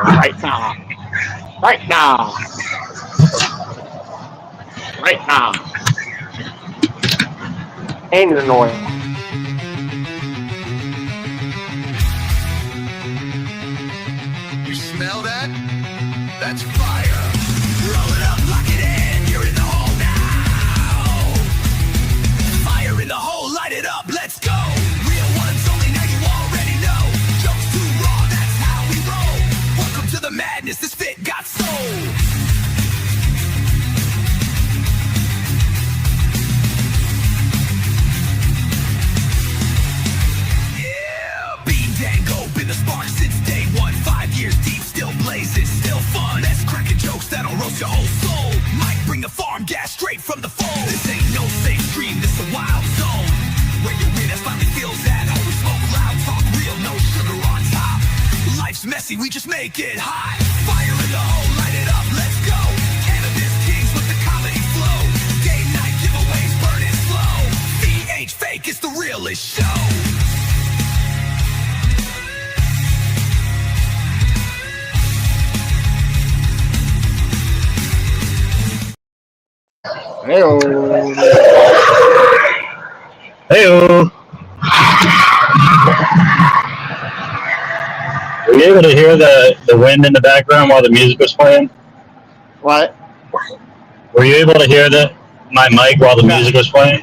Right now. Right now. Right now. Engine oil. You smell that? That's fire. Roll it up, lock it in. You're in the hole now. Fire in the hole, light it up. Let's go. Real ones only, now you already know. Jokes too raw, that's how we roll. Welcome to the madness. This fit got soul. That'll roast your whole soul. Might bring the farm gas straight from the phone. This ain't no safe stream, this a wild zone. Where your witness finally feels at home. We smoke loud, talk real, no sugar on top. Life's messy, we just make it hot. Fire in the hole, light it up, let's go. Cannabis kings with the comedy flow. Game night giveaways, burning slow. VH fake, it's the realest show. Hey-o. Hey-o. Were you able to hear the wind in the background while the music was playing? What? Were you able to hear my mic while the music was playing?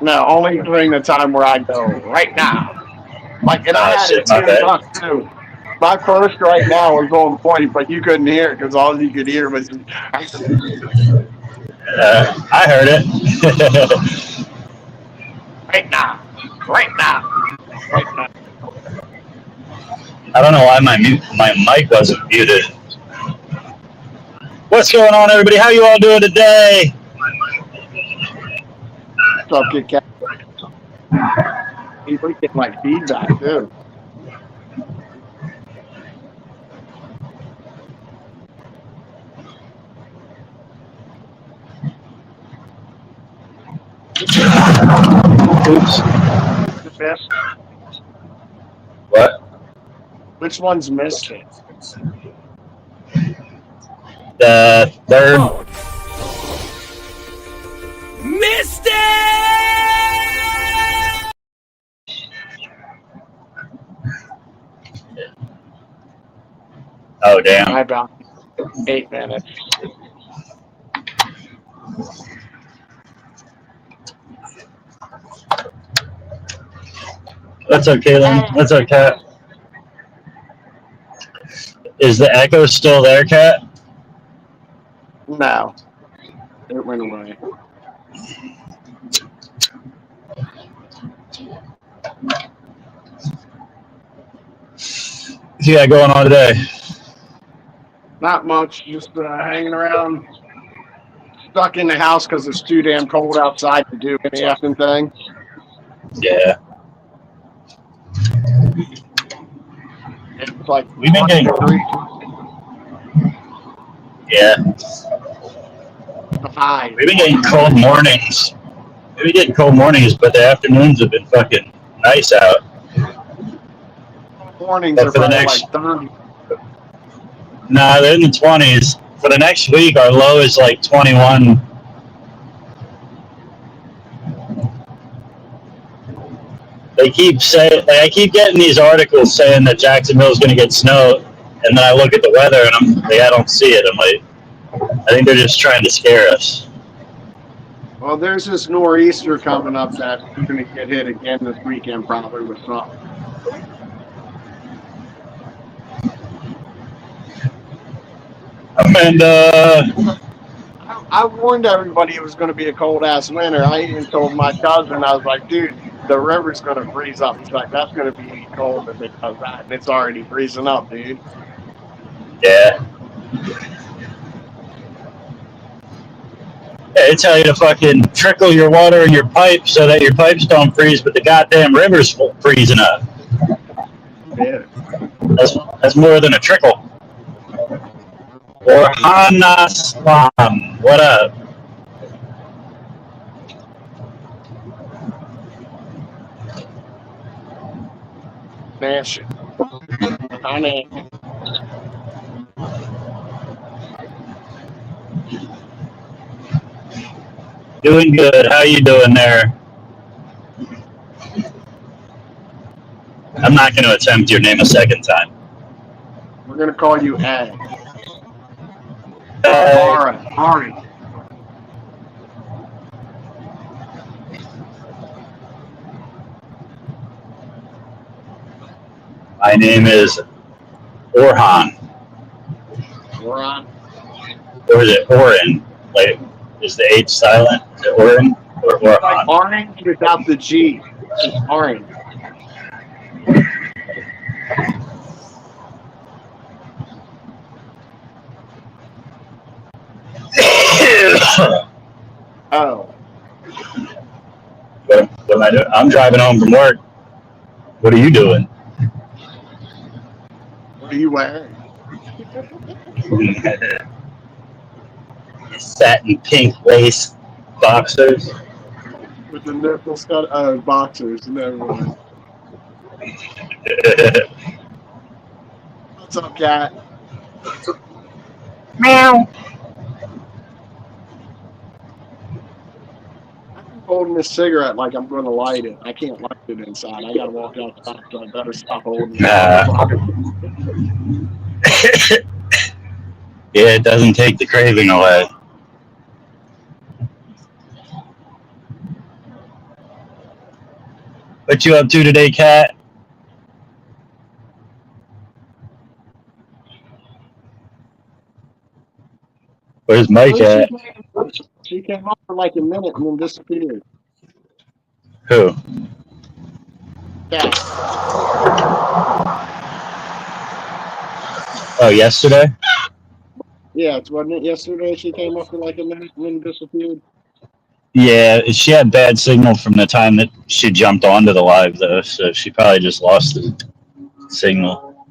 No, only during the time where I go, right now. Like, and I had it tuned up too. My first right now was on point, but you couldn't hear it because all you could hear was... I heard it. Right now. Right now. Right now. I don't know why my mic wasn't muted. What's going on, everybody? How you all doing today? What's up, Kit Kat? People get my feedback, too. Oops. The best. What? Which one's missed it? The third. Missed it! Oh, damn. About 8 minutes. What's up, Caitlin? What's up, Kat? Is the echo still there, Kat? No. It went away. What you got going on today? Not much. Just hanging around. Stuck in the house because it's too damn cold outside to do any effing thing. Yeah. It's like we've been getting. Yeah. Hi. We've been getting cold mornings. We've been getting cold mornings, but the afternoons have been fucking nice out. Mornings are probably like 30. Nah, they're in the 20s. For the next week, our low is like 21. They keep saying, like, I keep getting these articles saying that Jacksonville's going to get snow, and then I look at the weather and I'm like, I don't see it. I'm like, I think they're just trying to scare us. Well, there's this nor'easter coming up that's going to get hit again this weekend, probably with something. And I warned everybody it was going to be a cold ass winter. I even told my cousin, I was like, dude, the river's going to freeze up. He's like, that's going to be cold if it does that. And it's already freezing up, dude. Yeah. They tell you to fucking trickle your water in your pipe so that your pipes don't freeze, but the goddamn river's freezing up. Yeah. That's more than a trickle. Or Hanaslam. What up? Nash. Honey. Doing good. How you doing there? I'm not going to attempt your name a second time. We're gonna call you A. Ari. My name is Orhan. Orhan. Or is it Orin? Like, is the H silent? Is it Orin or Like Orhan? orange without the G. It's orange. Oh. What am I doing? I'm driving home from work. What are you doing? What are you wearing? Satin pink lace boxers. With the nipples cut boxers and everything. What's up, cat? Meow. I'm holding this cigarette like I'm going to light it. I can't light it inside. I got to walk outside, so I better stop holding it. Yeah, it doesn't take the craving away. What you up to today, Kat? Where's Mike at? She came up for like a minute and then disappeared. Who? Yeah. Oh, yesterday? Yeah, wasn't it yesterday she came up for like a minute and then disappeared? Yeah, she had bad signal from the time that she jumped onto the live, though, so she probably just lost the signal.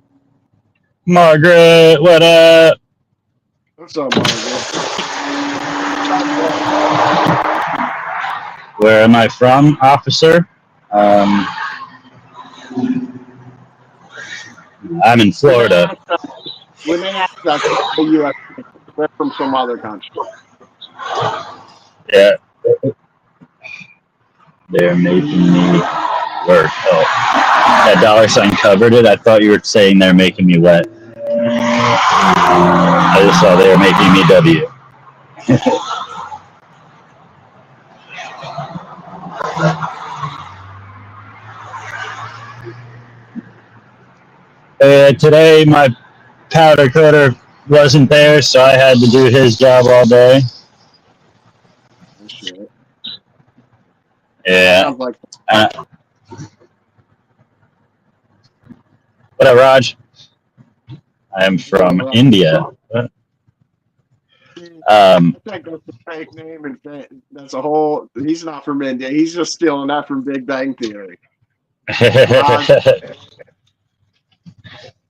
Margaret, what up? What's up, Margaret? Where am I from, officer? I'm in Florida. When they ask us the U.S., they're from some other country. Yeah. They're making me work. Oh, that $sign covered it. I thought you were saying they're making me wet. I just saw they were making me W. Today, my powder coater wasn't there, so I had to do his job all day. Oh, shit. Yeah. Sounds like What up, Raj? I'm from India. that's a fake name, and that's a whole. He's not from India. He's just stealing that from Big Bang Theory.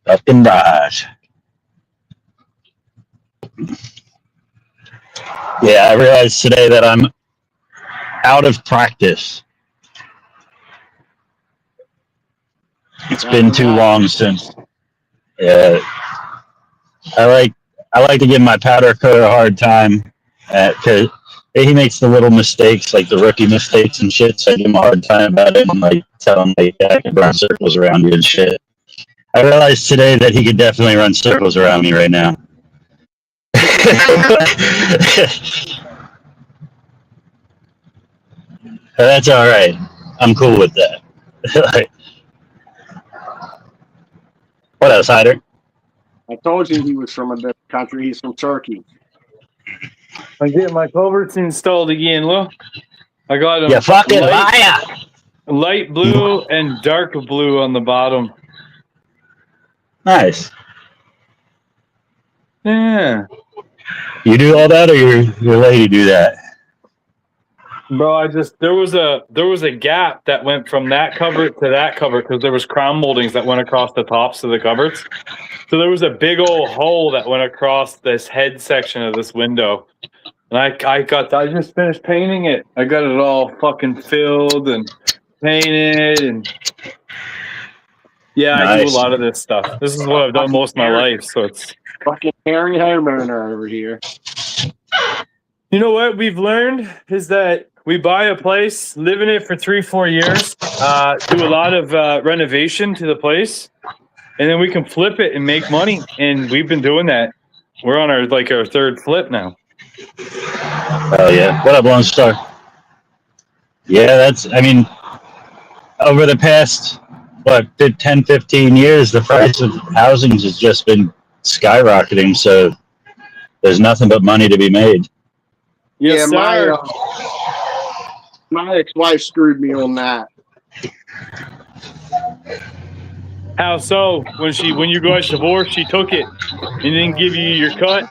Fucking Raj. Yeah, I realized today that I'm out of practice. It's been too long since. Yeah, I like to give my powder coat a hard time because he makes the little mistakes, like the rookie mistakes and shit. So I give him a hard time about it and like tell him like I can run circles around you and shit. I realized today that he could definitely run circles around me right now. That's all right. I'm cool with that. What else, Hyder? I told you he was from a different country. He's from Turkey. I'm getting my culverts installed again. Look, I got them. You fucking liar! Light blue and dark blue on the bottom. Nice. Yeah. You do all that, or your lady do that? Bro, there was a gap that went from that cupboard to that cupboard because there was crown moldings that went across the tops of the cupboards. So there was a big old hole that went across this head section of this window. And I just finished painting it. I got it all fucking filled and painted and yeah, I do a Nice. lot of this stuff. This is what I've done most of my life, so it's Fucking hairy homeowner over here. you know what we've learned is that we buy a place, live in it for 3-4 years, do a lot of renovation to the place, and then we can flip it and make money. And we've been doing that. We're on our third flip now. Oh yeah. What up, Lone Star? Yeah, over the past 10, 15 years, the price of housing has just been skyrocketing. So there's nothing but money to be made. Yes, yeah, sir. my ex-wife screwed me on that. How so? When you guys divorced, she took it and didn't give you your cut.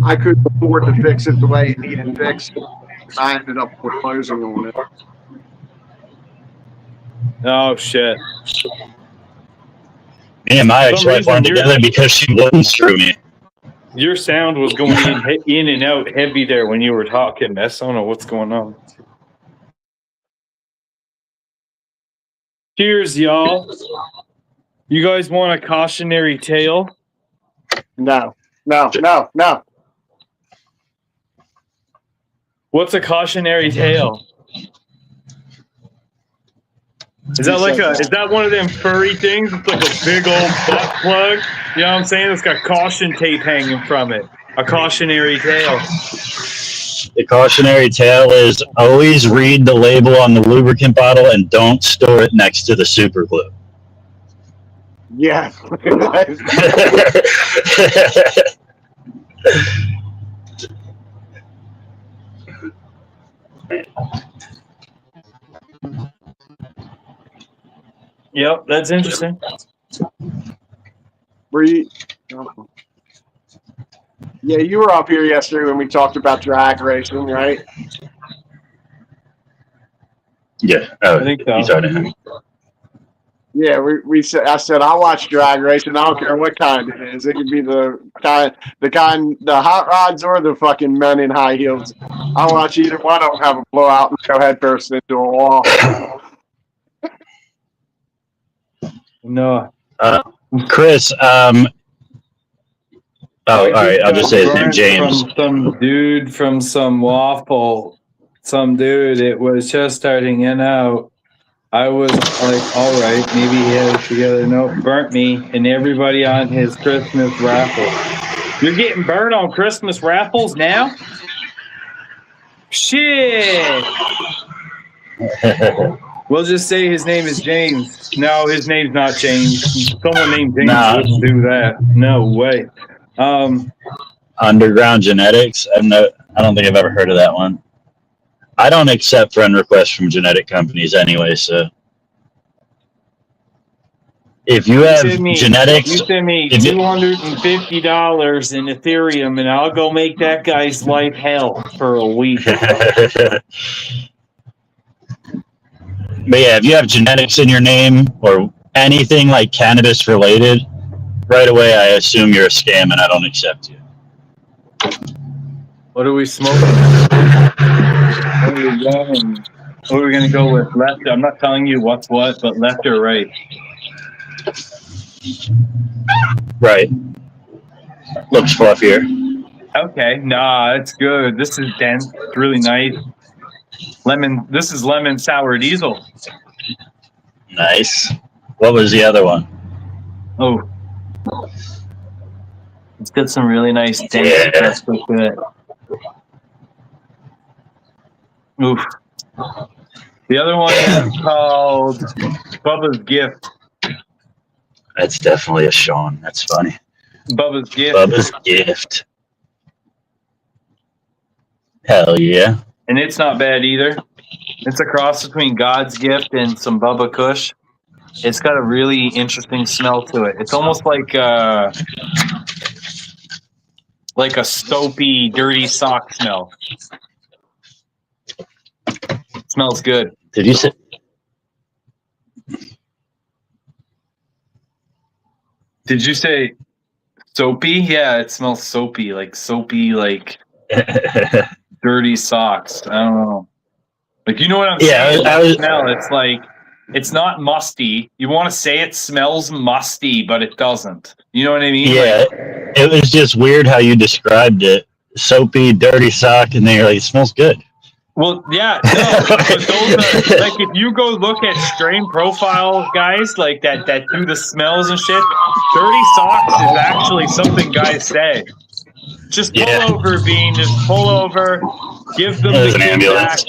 I couldn't afford to fix it the way it needed fixed. I ended up foreclosing on it. Oh shit! Me and my For some ex-wife weren't reason, together because she wouldn't screw me. Your sound was going in and out heavy there when you were talking. I don't know what's going on. Cheers, y'all. You guys want a cautionary tale? No. What's a cautionary tale? Is that one of them furry things? It's like a big old butt plug. You know what I'm saying? It's got caution tape hanging from it. A cautionary tale. The cautionary tale is always read the label on the lubricant bottle and don't store it next to the super glue. Yeah. Yep, that's interesting. Yeah, you were up here yesterday when we talked about drag racing, right? Yeah. Oh, I think so. he's already. Yeah, I said I watch drag racing. I don't care what kind it is. It could be the hot rods or the fucking men in high heels. I watch either one of them have a blowout and go head first into a wall. No. Chris. Oh, all right. I'll just say his name, James. From some dude from some waffle. Some dude. It was just starting out. I was like, all right, maybe he had it together. No, burnt me and everybody on his Christmas raffle. You're getting burned on Christmas raffles now? Shit. We'll just say his name is James. No, his name's not James. Someone named James wouldn't do that. No way. Underground Genetics. I don't think I've ever heard of that one. I don't accept friend requests from genetic companies anyway, so if you have genetics, you send me $250 in Ethereum, and I'll go make that guy's life hell for a week. But yeah, if you have genetics in your name or anything like cannabis related, right away I assume you're a scam and I don't accept you. What are we smoking? What are we going to go with? Left? I'm not telling you what's what, but left or right? Right. Looks fluffier. Okay. Nah, it's good. This is dense. It's really nice. This is lemon sour diesel. Nice. What was the other one? Oh. It's got some really nice dense stuff with it. Oof. The other one is called Bubba's Gift. That's definitely a Sean. That's funny. Bubba's Gift. Bubba's Gift. Hell yeah. And it's not bad either. It's a cross between God's Gift and some Bubba Kush. It's got a really interesting smell to it. It's almost like a soapy, dirty sock smell. It smells good. Did you say? Did you say soapy? Yeah, it smells soapy, like dirty socks. I don't know. Like, you know what I'm saying? Smell. It's like, it's not musty. You want to say it smells musty, but it doesn't. You know what I mean? Yeah, it was just weird how you described it. Soapy, dirty sock, and then you're like, it smells good. Well, yeah, no, but those are, like, if you go look at strain profile guys like that do the smells and shit, dirty socks is actually something guys say. Just pull over, Bean. Just pull over. Give them the kid back.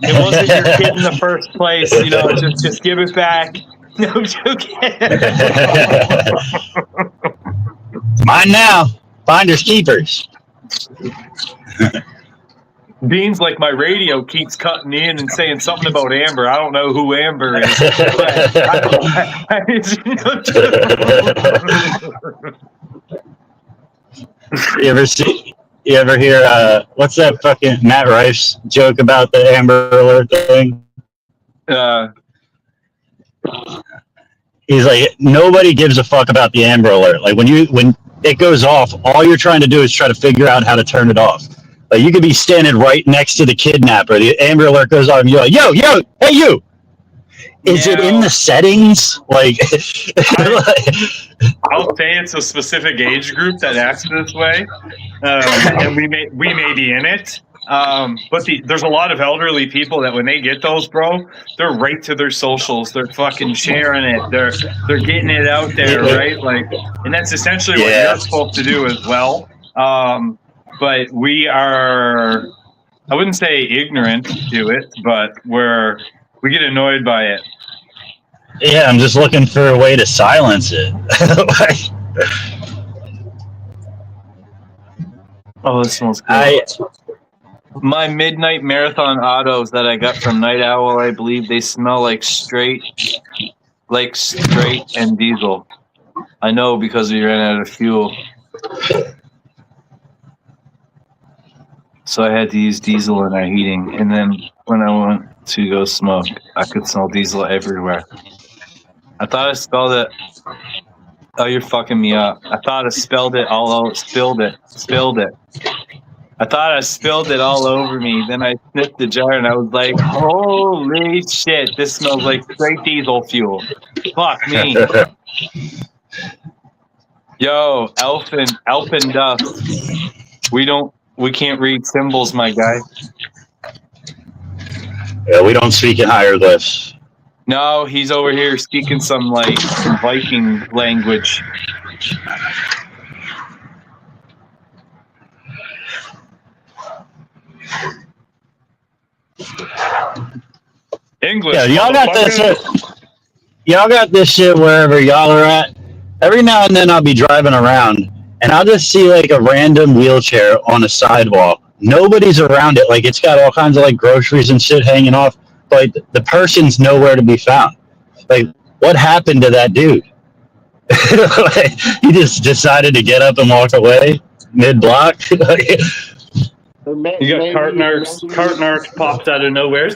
It wasn't your kid in the first place. You know, just give it back. No, I'm joking. Mine now. Finders keepers. Bean's like, my radio keeps cutting in and saying something about Amber. I don't know who Amber is. You ever hear what's that fucking Matt Rife joke about the Amber Alert thing? He's like, nobody gives a fuck about the Amber Alert. Like when it goes off, all you're trying to do is try to figure out how to turn it off. Like you could be standing right next to the kidnapper. The Amber Alert goes off, and you're like, yo, hey you. Is it in the settings? Like, I'll say it's a specific age group that acts this way, and we may be in it. But there's a lot of elderly people that when they get those, bro, they're right to their socials. They're fucking sharing it. They're getting it out there, right? Like, and that's essentially what you're supposed to do as well. But we are, I wouldn't say ignorant to it, but we get annoyed by it. Yeah, I'm just looking for a way to silence it. Oh, this smells good. My midnight marathon autos that I got from Night Owl, I believe they smell like straight and diesel. I know because we ran out of fuel. So I had to use diesel in our heating. And then when I went to go smoke, I could smell diesel everywhere. I thought I spelled it. Oh, you're fucking me up. I thought I spelled it all out. Spilled it. I thought I spilled it all over me. Then I sniffed the jar and I was like, holy shit, this smells like straight diesel fuel. Fuck me. Yo, Elfin Duff. We can't read symbols, my guy. Yeah, we don't speak in hieroglyphs. No, he's over here speaking some Viking language. English. Yeah, y'all got this. Y'all got this shit wherever y'all are at. Every now and then I'll be driving around and I'll just see like a random wheelchair on a sidewalk. Nobody's around it. Like it's got all kinds of like groceries and shit hanging off, but the person's nowhere to be found. Like, what happened to that dude? Like, he just decided to get up and walk away mid-block. You got Cartnarks popped out of nowhere.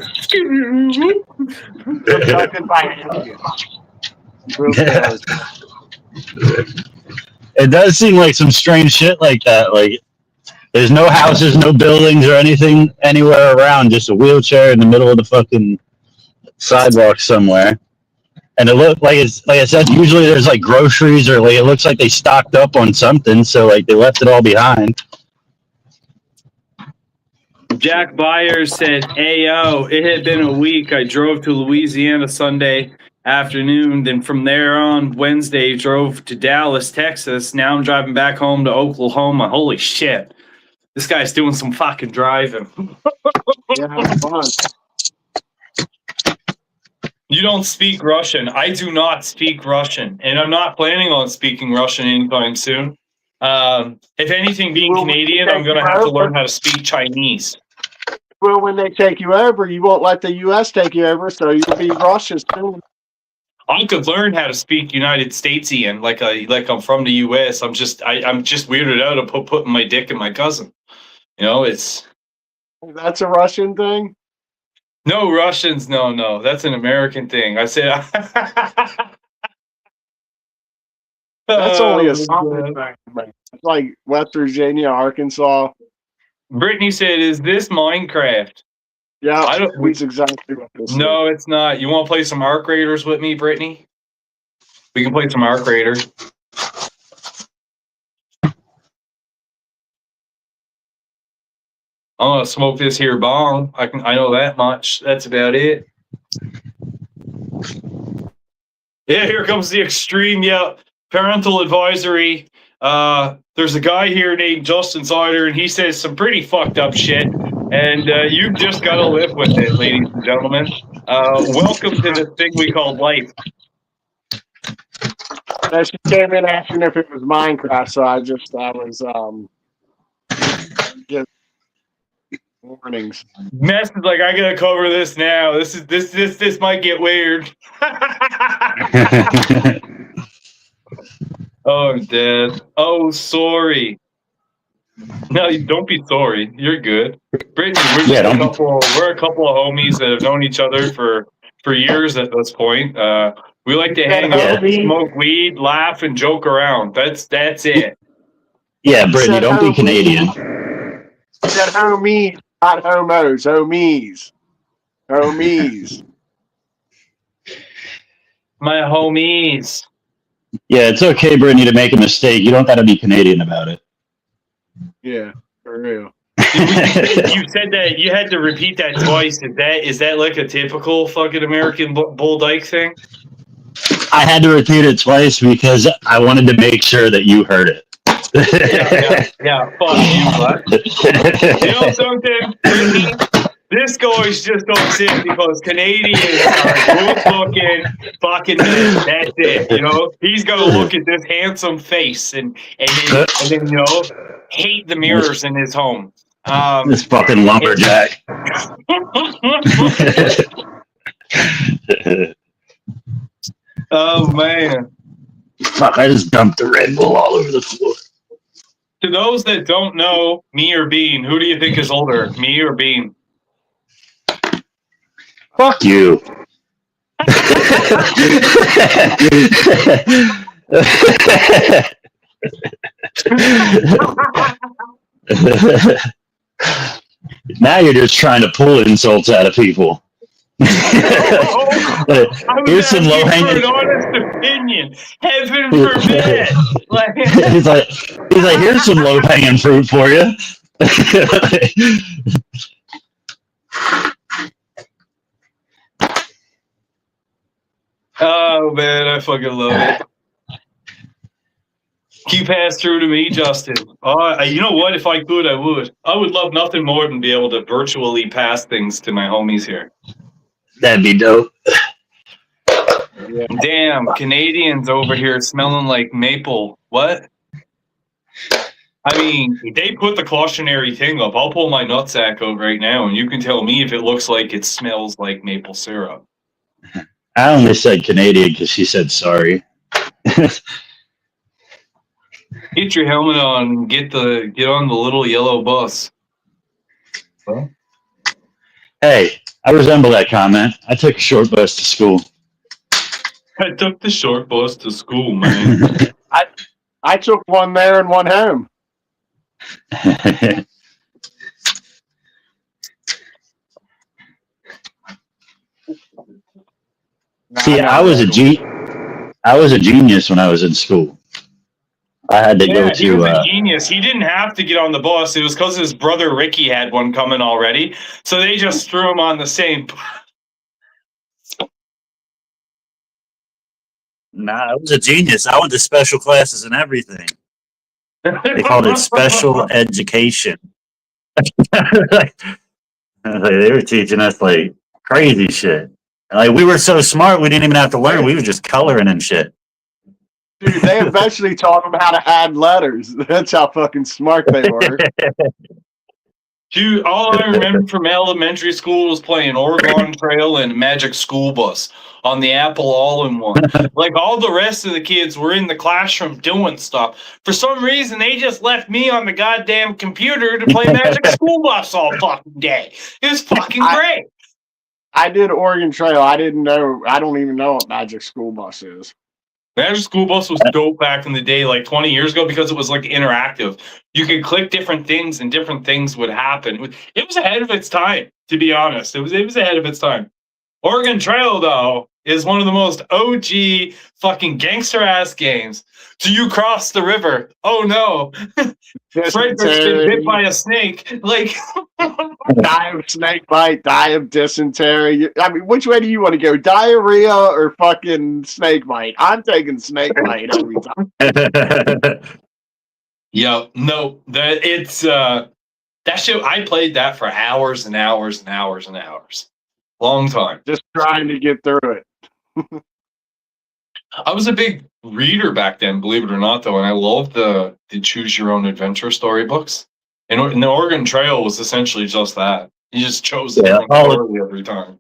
It does seem like some strange shit like that. Like, there's no houses, no buildings or anything anywhere around, just a wheelchair in the middle of the fucking sidewalk somewhere. And it looked like it's, like I said, usually there's like groceries or like it looks like they stocked up on something, so like they left it all behind. Jack Byers said, "Ayo, it had been a week. I drove to Louisiana Sunday afternoon. Then from there on Wednesday, drove to Dallas, Texas. Now I'm driving back home to Oklahoma. Holy shit. This guy's doing some fucking driving." Yeah, fun. You don't speak Russian. I do not speak Russian, and I'm not planning on speaking Russian anytime soon. If anything, being Canadian, I'm going to have to learn how to speak Chinese. Well, when they take you over, you won't let the U.S. take you over, so you'll be Russian soon. I could learn how to speak United Statesian like I'm from the US. I'm just weirded out of putting my dick in my cousin. You know, it's That's a Russian thing? no Russians. No, that's an American thing. I said That's only Oh, a southern thing, man. It's like West Virginia, Arkansas. Brittany said, "Is this Minecraft?" Yeah, I don't- that's exactly what this No, it's not. You want to play some Arc Raiders with me, Brittany? We can play some Arc Raiders. I'm gonna smoke this here bomb. I know that much. That's about it. Yeah, here comes the extreme. Yeah, parental advisory. There's a guy here named Justin Sider, and he says some pretty fucked up shit. And you just gotta live with it, ladies and gentlemen. Welcome to this thing we call life. is. She came in asking if it was Minecraft, so I was just warnings. Mess is like, I gotta cover this now. This might get weird. Oh, I'm dead. Oh, sorry. No, don't be sorry. You're good. Brittany, we're a couple of homies that have known each other for years at this point. We like to hang out, smoke weed, laugh, and joke around. That's it. Yeah, Brittany, don't be Canadian. He said homies, not homos, homies. Homies. My homies. Yeah, it's okay, Brittany, to make a mistake. You don't got to be Canadian about it. Yeah, for real. You said that you had to repeat that twice. Is that like a typical fucking American Bull Dyke thing? I had to repeat it twice because I wanted to make sure that you heard it. Yeah. Fuck you, bud. You know something, Brittany? This guy's just upset because Canadians are good-looking fucking men. That's it. You know, he's got to look at this handsome face and then you know, hate the mirrors in his home. This fucking lumberjack. Oh man! Fuck! I just dumped the Red Bull all over the floor. To those that don't know, me or Bean, who do you think is older, me or Bean? Fuck you. Now you're just trying to pull insults out of people. Here's some low hanging. An honest opinion. Heaven forbid. he's like, here's some low hanging fruit for you. Oh man, I fucking love it. Keep pass through to me, Justin. You know what? If I could, I would. I would love nothing more than be able to virtually pass things to my homies here. That'd be dope. Yeah. Damn, Canadians over here smelling like maple. What? I mean, they put the cautionary thing up. I'll pull my nutsack out right now, and you can tell me if it looks like it smells like maple syrup. I only said Canadian because she said sorry. Get your helmet on and get on the little yellow bus. Huh? Hey, I resemble that comment. I took a short bus to school. I took the short bus to school, man. I took one there and one home. See, I was a genius when I was in school. I had to go he was to. a genius. He didn't have to get on the bus. It was because his brother Ricky had one coming already, so they just threw him on the same. Nah, I was a genius. I went to special classes and everything. They called it special education. Like, they were teaching us like crazy shit. Like we were so smart, we didn't even have to learn. We were just coloring and shit. Dude, they eventually taught them how to add letters. That's how fucking smart they were. Dude, all I remember from elementary school was playing Oregon Trail and Magic School Bus on the Apple All-in-One. Like, all the rest of the kids were in the classroom doing stuff. For some reason, they just left me on the goddamn computer to play Magic School Bus all fucking day. It was fucking great. I did Oregon Trail. I don't even know what Magic School Bus is. Magic School Bus was dope back in the day, like 20 years ago, because it was like interactive. You could click different things and different things would happen. It was ahead of its time, to be honest. It was ahead of its time. Oregon Trail, though, is one of the most OG fucking gangster ass games. So you cross the river. Oh no. Frederick's been bit by a snake. Like die of snake bite, die of dysentery. I mean, which way do you want to go? Diarrhea or fucking snake bite? I'm taking snake bite every time. Yeah, no, that shit. I played that for hours and hours and hours and hours. Long time. Just trying to get through it. I was a big reader back then, believe it or not, though, and I loved the choose your own adventure storybooks. And the Oregon Trail was essentially just that. You just chose the different story every time.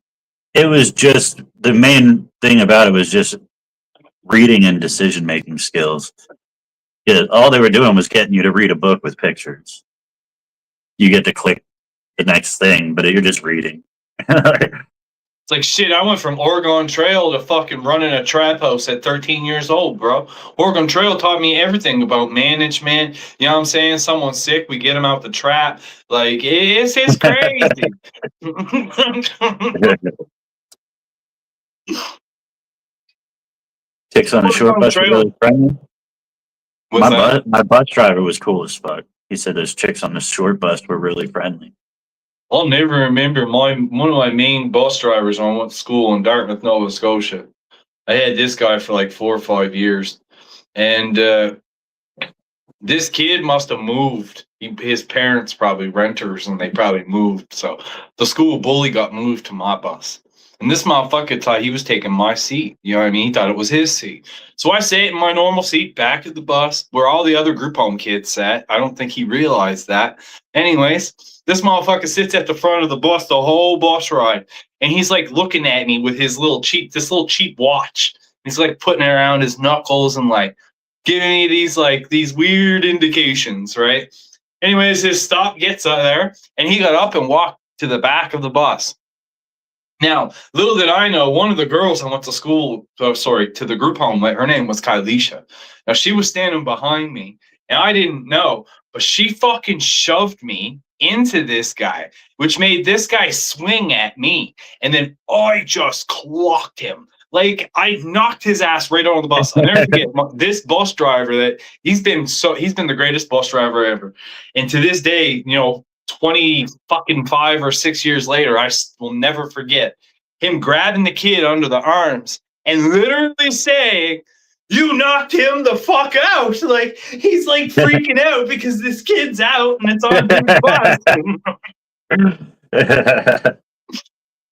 It was just the main thing about it was just reading and decision making skills. Yeah, all they were doing was getting you to read a book with pictures. You get to click the next thing, but you're just reading. It's like, shit, I went from Oregon Trail to fucking running a trap house at 13 years old, bro. Oregon Trail taught me everything about management. You know what I'm saying? Someone's sick, we get them out the trap. Like, it's crazy. Chicks on the short bus were really friendly. My bus driver was cool as fuck. He said those chicks on the short bus were really friendly. I'll never remember one of my main bus drivers when I went to school in Dartmouth, Nova Scotia. I had this guy for like 4 or 5 years. And this kid must have moved. His parents probably renters, and they probably moved. So the school bully got moved to my bus. And this motherfucker thought he was taking my seat. You know what I mean? He thought it was his seat. So I sat in my normal seat back of the bus where all the other group home kids sat. I don't think he realized that. Anyways, this motherfucker sits at the front of the bus the whole bus ride. And he's like looking at me with his little cheap watch. He's like putting it around his knuckles and like giving me these weird indications, right? Anyways, his stop gets out there and he got up and walked to the back of the bus. Now, little did I know, one of the girls I went to school, to the group home, her name was Kylisha. Now, she was standing behind me, and I didn't know, but she fucking shoved me into this guy, which made this guy swing at me, and then I just clocked him. Like, I knocked his ass right on the bus. I'll never forget this bus driver that he's been the greatest bus driver ever. And to this day, 5 or 6 years later, I will never forget him grabbing the kid under the arms and literally saying, "You knocked him the fuck out." Like, he's like freaking out because this kid's out and it's on his bus.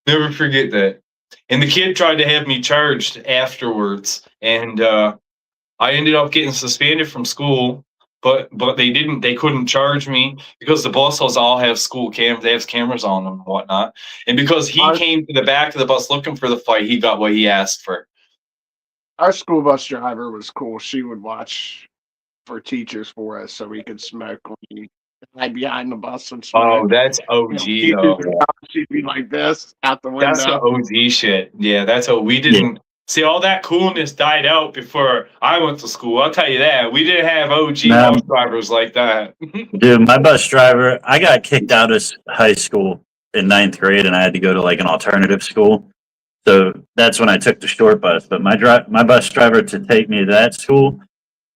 Never forget that. And the kid tried to have me charged afterwards, and I ended up getting suspended from school. But they didn't. They couldn't charge me because the buses all have school cams. They have cameras on them and whatnot. And because he came to the back of the bus looking for the fight, he got what he asked for. Our school bus driver was cool. She would watch for teachers for us so we could smoke weed. I'd be behind the bus and smoke. Oh, that's OG though. She'd be like this out the window. That's the OG shit. Yeah, that's what we didn't. Yeah. See, all that coolness died out before I went to school. I'll tell you that. We didn't have OG bus drivers like that. Dude, my bus driver, I got kicked out of high school in 9th grade, and I had to go to like an alternative school. So that's when I took the short bus. But my bus driver, to take me to that school,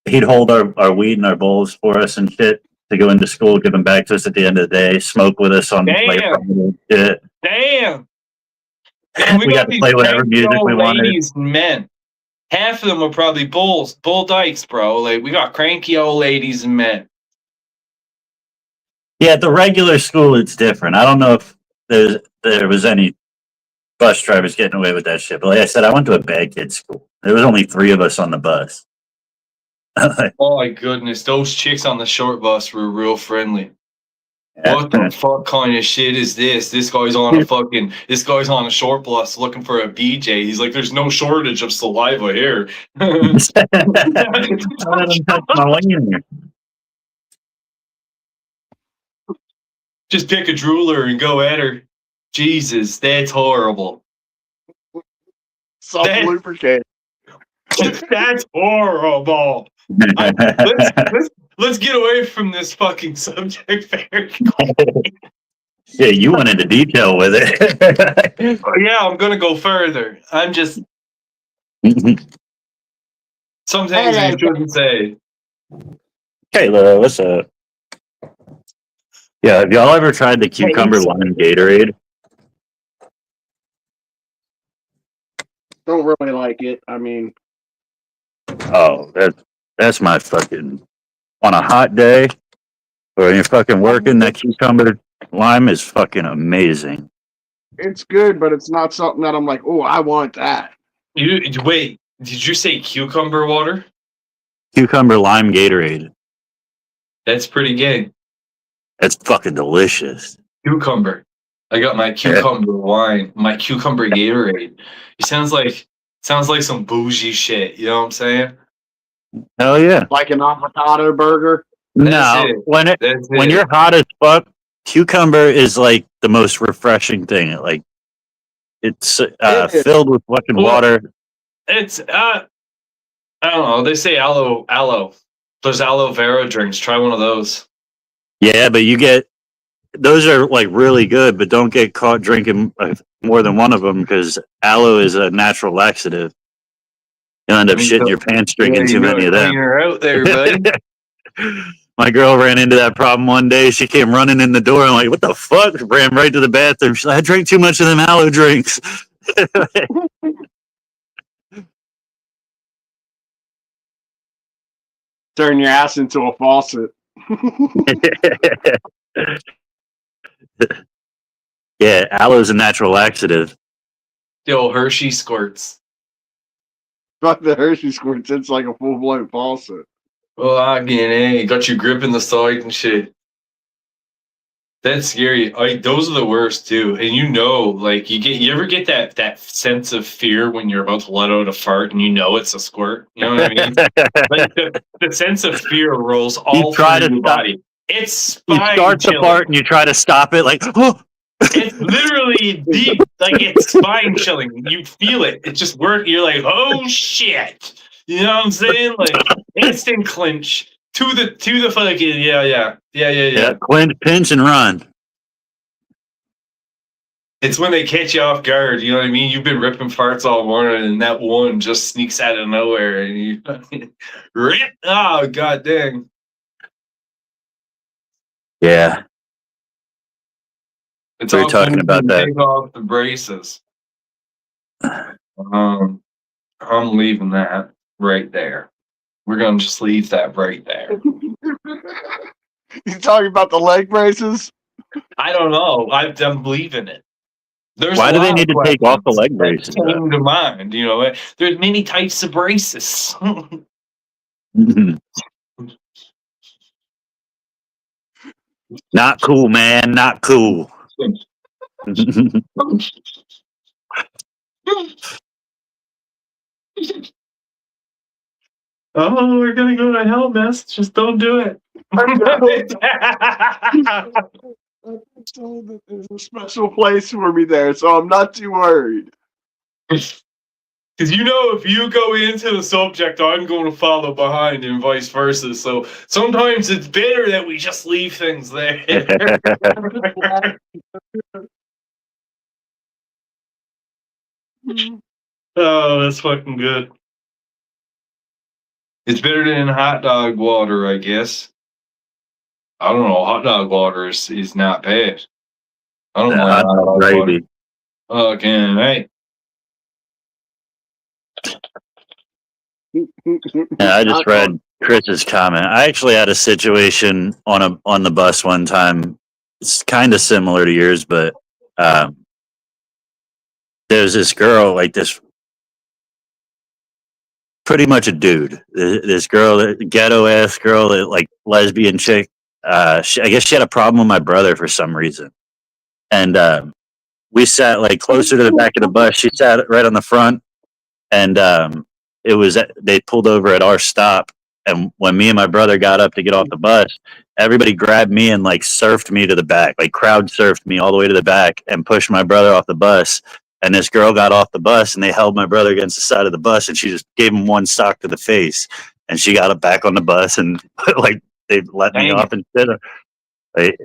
he'd hold our weed and our bowls for us and shit to go into school, give them back to us at the end of the day, smoke with us on the shit. Damn. Man, we got to play whatever music we wanted. Ladies and men. Half of them are probably bull dykes, bro. Like, we got cranky old ladies and men. Yeah, at the regular school, it's different. I don't know if there was any bus drivers getting away with that shit. But like I said, I went to a bad kid school. There was only 3 of us on the bus. Oh my goodness, those chicks on the short bus were real friendly. What the fuck kind of shit is this? This guy's on a short bus looking for a BJ. He's like, there's no shortage of saliva here. Just pick a drooler and go at her. Jesus, that's horrible. Self lubricate. That's horrible. Let's get away from this fucking subject very quickly. Yeah, you went into detail with it. Yeah, I'm gonna go further. I'm just some things you shouldn't say. Kayla, what's up? Yeah, have y'all ever tried the cucumber lime Gatorade? Don't really like it. I mean, Oh, that's my fucking on a hot day or when you're fucking working, that cucumber lime is fucking amazing. it's good, but it's not something that I'm like, oh, I want that. Wait, did you say cucumber water? Cucumber lime Gatorade. That's pretty gay. That's fucking delicious. Cucumber. I got my cucumber wine, my cucumber Gatorade. It sounds like some bougie shit. You know what I'm saying? Hell yeah. Like an avocado burger. No, it. when you're hot as fuck, cucumber is like the most refreshing thing. Like it's filled with fucking water. It's I don't know. They say aloe. There's aloe vera drinks. Try one of those. Yeah, but those are like really good, but don't get caught drinking more than one of them because aloe is a natural laxative. You'll end up shitting your pants drinking too many of them. You're out there, buddy. My girl ran into that problem one day. She came running in the door. I'm like, what the fuck? Ran right to the bathroom. She's like, I drank too much of them aloe drinks. Turn your ass into a faucet. Yeah, aloe is a natural laxative. The old Hershey squirts. Fuck the Hershey squirts. It's like a full blown faucet. Oh, again, got you gripping the side and shit. That's scary. Those are the worst too. And like you ever get that sense of fear when you're about to let out a fart and you know it's a squirt? You know what I mean? Like the sense of fear rolls all through your body. It's spine You start the fart and you try to stop it, like, oh. It's literally deep, like it's spine chilling. You feel it. It just works. You're like, oh shit. You know what I'm saying? Like instant clinch to the fucking yeah. Clinch, pinch, and run. It's when they catch you off guard. You know what I mean? You've been ripping farts all morning, and that one just sneaks out of nowhere, and you rip. Oh god dang. Yeah. It's We were all talking about that. Take off the braces. I'm leaving that right there. We're gonna just leave that right there. You talking about the leg braces? I don't know. I'm leaving it. Why do they need to take off the leg braces? Came to mind, there's many types of braces. Not cool, man. Not cool. Oh, we're gonna go to hell, Miss. Just don't do it. I'm told that there's a special place for me there, so I'm not too worried. Because if you go into the subject, I'm going to follow behind and vice versa. So sometimes it's better that we just leave things there. Oh, that's fucking good. It's better than hot dog water, I guess. I don't know. Hot dog water is not bad. I don't know. Hot dog gravy. Okay, right. Yeah, I just read Chris's comment. I actually had a situation on the bus one time. It's kind of similar to yours, but there's this girl, like this, pretty much a dude. This girl, ghetto ass girl, that like lesbian chick, I guess she had a problem with my brother for some reason, and we sat like closer to the back of the bus. She sat right on the front, and they pulled over at our stop. And when me and my brother got up to get off the bus, everybody grabbed me and like surfed me to the back, like crowd surfed me all the way to the back and pushed my brother off the bus. And this girl got off the bus and they held my brother against the side of the bus and she just gave him one sock to the face. And she got up back on the bus and like they let me off and shit. Like,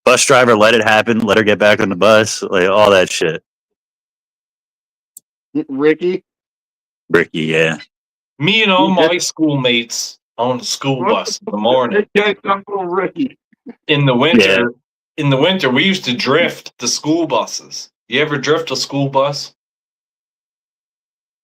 bus driver let it happen, let her get back on the bus, like all that shit. Ricky, yeah. Me and all my schoolmates on the school bus in the morning. Uncle Ricky. In the winter, we used to drift the school buses. You ever drift a school bus?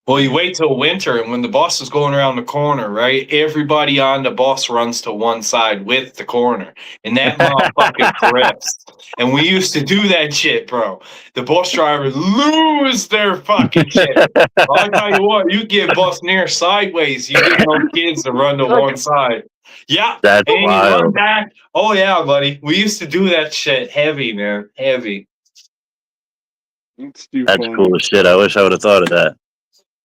Well, you wait till winter, and when the bus is going around the corner, right? Everybody on the bus runs to one side with the corner, and that motherfucker drifts. And we used to do that shit, bro. The bus drivers lose their fucking shit. I'll tell you what, you get bus near sideways, you get those kids to run to one side. Yeah, That's and you wild. run back. Oh yeah, buddy. We used to do that shit heavy, man. Heavy. It's too That's funny. cool as shit. I wish I would have thought of that.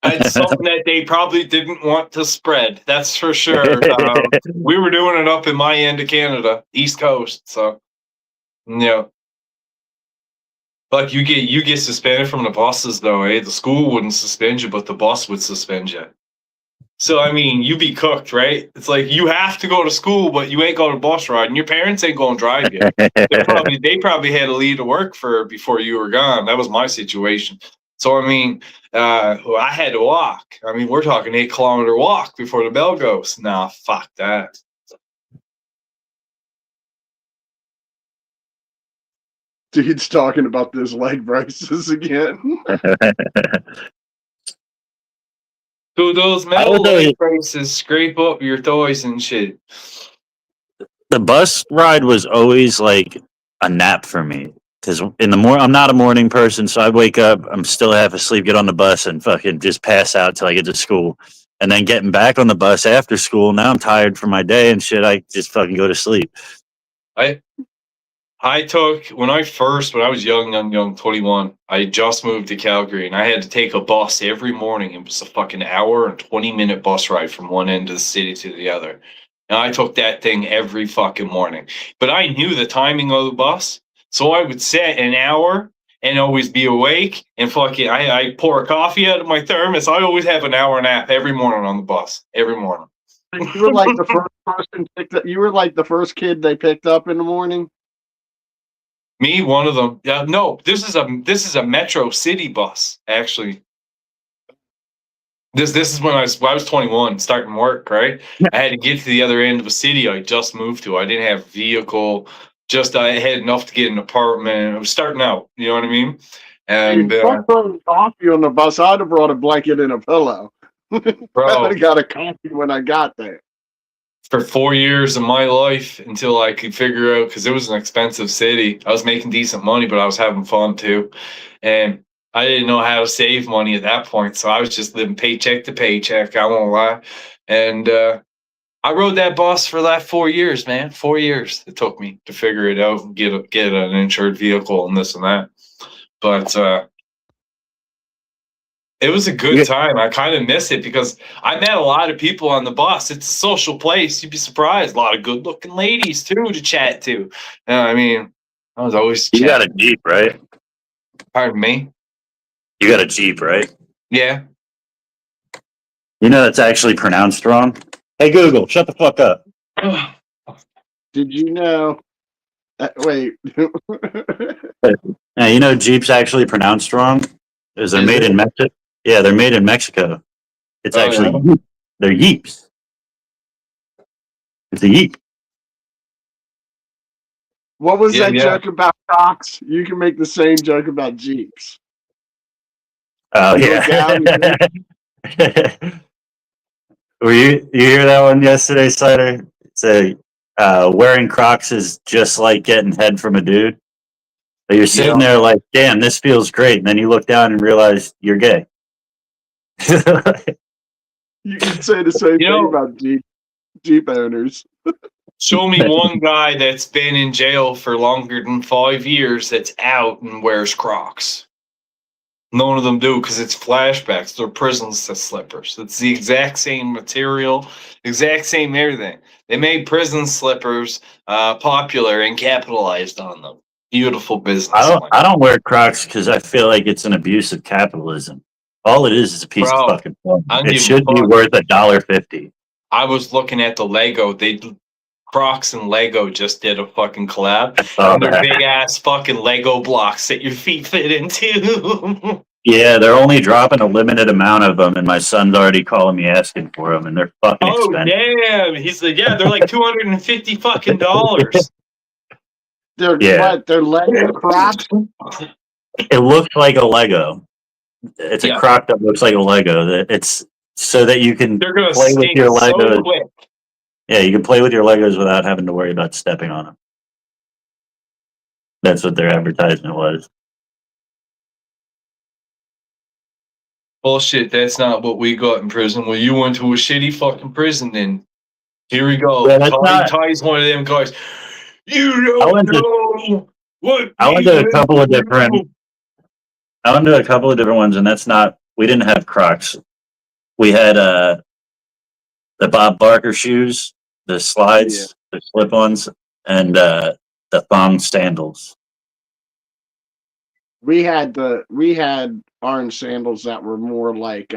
It's something that they probably didn't want to spread. That's for sure. We were doing it up in my end of Canada, East Coast. So, yeah. Like you get suspended from the buses though, eh? The school wouldn't suspend you, but the bus would suspend you. So I mean, you be cooked, right? It's like you have to go to school, but you ain't going to bus ride, and your parents ain't going to drive you. They probably had to leave to work before you were gone. That was my situation. So I mean, I had to walk. I mean, we're talking 8-kilometer walk before the bell goes. Nah, fuck that. Dude's talking about those leg braces again. So those metal leg braces scrape up your thighs and shit. The bus ride was always like a nap for me. Because in the morning, I'm not a morning person, so I wake up, I'm still half asleep, get on the bus, and fucking just pass out till I get to school. And then getting back on the bus after school, now I'm tired from my day and shit. I just fucking go to sleep. I took when I was young, 21. I just moved to Calgary, and I had to take a bus every morning. It was a fucking hour and 20-minute bus ride from one end of the city to the other. And I took that thing every fucking morning. But I knew the timing of the bus. So I would set an hour and always be awake and fucking I pour a coffee out of my thermos. I always have an hour nap every morning on the bus. Every morning. You were like the first person picked up. You were like the first kid they picked up in the morning. Me, one of them. Yeah, no, this is a Metro City bus, actually. This is when I was 21, starting work, right? I had to get to the other end of a city I just moved to. I didn't have a vehicle. Just I had enough to get an apartment. I was starting out, you know what I mean? And Coffee on the bus. I'd have brought a blanket and a pillow. I would bro, have got a coffee when I got there. for 4 years of my life until I could figure out, because it was an expensive city. I was making decent money, but I was having fun too. And I didn't know how to save money at that point. So I was just living paycheck to paycheck. I won't lie. And I rode that bus for that 4 years, man. 4 years it took me to figure it out and get an insured vehicle and this and that. But it was a good time. I kind of miss it because I met a lot of people on the bus. It's a social place. You'd be surprised. A lot of good-looking ladies too to chat to. I mean, I was always You got chatting. a Jeep, right? Pardon me. You got a Jeep, right? Yeah. You know that's actually pronounced wrong? Hey, Google, shut the fuck up. Did you know? Wait. Yeah, you know Jeep's actually pronounced wrong? Is they're Is made it? in Mexico. Yeah, they're made in Mexico. It's Oh, actually yeah? they're Yeeps. It's a Yeep. What was Yeah, that yeah. joke about Crocs? You can make the same joke about Jeeps. Oh Go yeah. down, Were you hear that one yesterday, Cider? It's wearing Crocs is just like getting head from a dude. So you're sitting there like, damn, this feels great. And then you look down and realize you're gay. You can say the same You thing know- about Jeep owners. Show me one guy that's been in jail for longer than 5 years that's out and wears Crocs. None of them do because it's flashbacks. They're prison slippers. It's the exact same material, exact same everything. They made prison slippers popular and capitalized on them. Beautiful business. I don't wear Crocs because I feel like it's an abuse of capitalism. All it is a piece Bro, of fucking phone. I don't It give a should be fuck. worth $1.50. I was looking at the Lego. Crocs and Lego just did a fucking collab. Oh, And they're man. big ass fucking Lego blocks that your feet fit into. Yeah, they're only dropping a limited amount of them, and my son's already calling me asking for them, and they're fucking Oh expensive. damn! He's like, yeah, they're like $250 fucking dollars. They're Yeah. what? They're Lego Crocs. It looks like a Lego. It's Yeah. a Croc that looks like a Lego. It's so that you can They're gonna play with stink your so Legos. quick. Yeah, you can play with your Legos without having to worry about stepping on them. That's what their advertisement was. Bullshit. That's not what we got in prison. Well, you went to a shitty fucking prison. Then here we go. Yeah, that's not- Ty's one of them guys. You I don't went to- know what I went to a we couple of do. different- I went to a couple of different ones, and that's not. We didn't have Crocs. We had the Bob Barker shoes, the slides, the slip-ons, and the thong sandals. We had orange sandals that were more like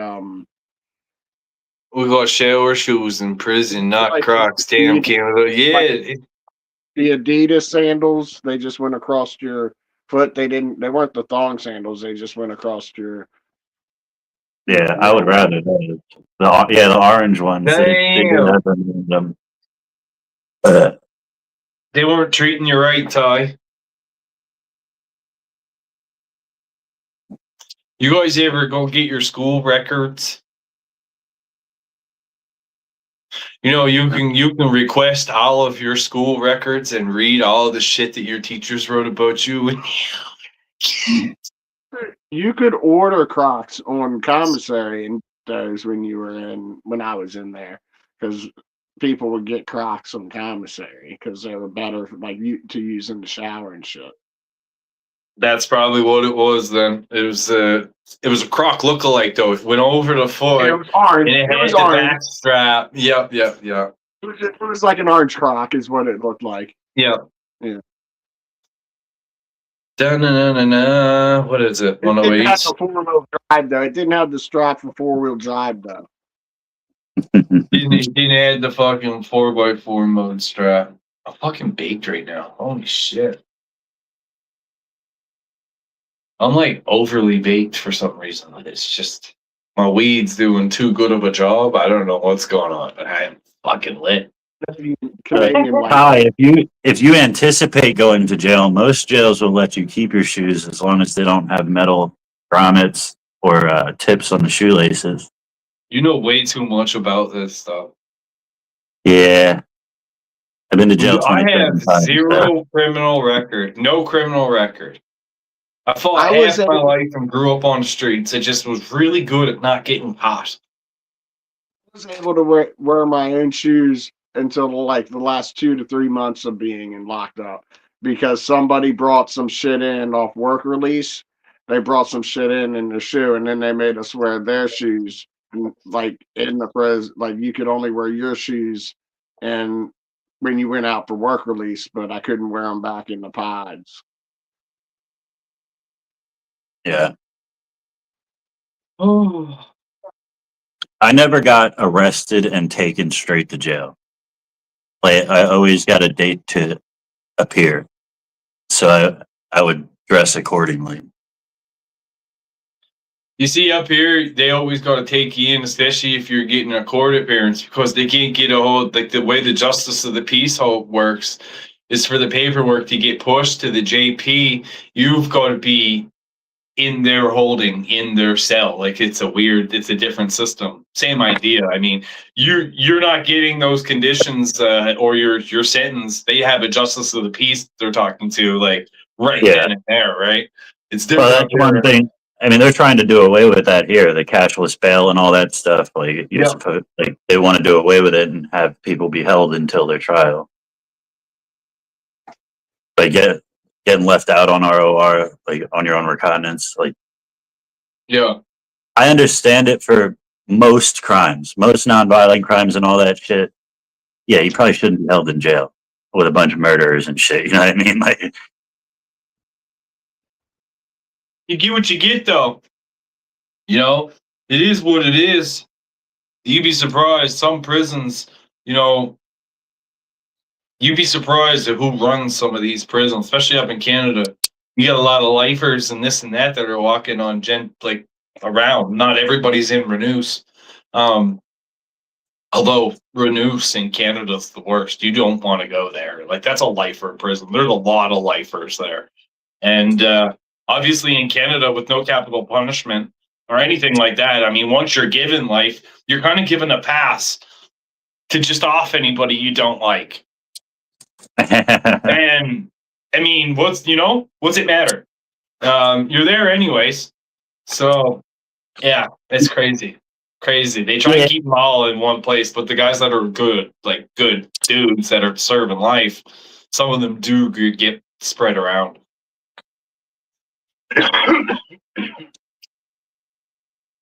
We got shower shoes in prison, not Like- Crocs. Damn, Canada. Yeah, the Adidas sandals. They just went across your foot. They weren't the thong sandals. They just went across your. Yeah, I would rather those. The orange ones. They Damn. do have them in them. they weren't treating you right, Ty. You guys ever go get your school records? You know, you can request all of your school records and read all of the shit that your teachers wrote about you. You could order Crocs on commissary and those when I was in there, because people would get Crocs on commissary because they were better to use in the shower and shit. That's probably what it was then. It was a Croc lookalike though. It went over the foot. It was orange. And it It had was the orange. back strap. Yep. It was like an orange Croc, is what it looked like. Yep. Yeah. Da-na-na-na-na. What is it? It didn't have 108. the 4-wheel drive though. It didn't have the strap for 4-wheel drive though. Didn't add the fucking 4x4 mode strap. I'm fucking baked right now. Holy shit. I'm like overly baked for some reason. It's just my weed's doing too good of a job. I don't know what's going on, but I'm fucking lit. Canadian white. Hi, if you anticipate going to jail, most jails will let you keep your shoes as long as they don't have metal grommets or tips on the shoelaces. You know way too much about this stuff. Yeah, I've been to jail. I 27 have times, so- zero criminal record. No criminal record. I fought I was half my able- life and grew up on the streets. I just was really good at not getting caught. I was able to wear my own shoes until the last 2 to 3 months of being in locked up, because somebody brought some shit in off work release. They brought some shit in the shoe, and then they made us wear their shoes. And, in the prison, you could only wear your shoes, and when you went out for work release, but I couldn't wear them back in the pods. Yeah, Oh, I never got arrested and taken straight to jail. I always got a date to appear, so I would dress accordingly. you see up here, they always got to take you in, especially if you're getting a court appearance, because they can't get a hold. Like the way the justice of the peace works is for the paperwork to get pushed to the JP. You've got to be in their holding, in their cell. Like it's a different system. Same idea. I mean, you're not getting those conditions or your sentence. They have a justice of the peace they're talking to, like right Yeah. then and there, right? It's different. Well, that's one thing. I mean, they're trying to do away with that here, the cashless bail and all that stuff. Like you're Yeah. supposed, they want to do away with it and have people be held until their trial. like getting left out on ROR, like on your own recognizance. Like, Yeah. I understand it for most crimes, most nonviolent crimes and all that shit. Yeah, you probably shouldn't be held in jail with a bunch of murderers and shit. You know what I mean? Like, You get what you get, though. You know, it is what it is. You'd be surprised. Some prisons, you know, you'd be surprised at who runs some of these prisons, especially up in Canada. You got a lot of lifers and this and that are walking on like around. Not everybody's in Renouse. Although Renouse in Canada's the worst. You don't want to go there. Like, that's a lifer prison. There's a lot of lifers there. And obviously in Canada, with no capital punishment or anything like that, I mean, once you're given life, you're kind of given a pass to just off anybody you don't like. And I mean, what's it matter? You're there anyways. So yeah, it's crazy. They try to keep them all in one place, but the guys that are good dudes that are serving life, some of them do get spread around.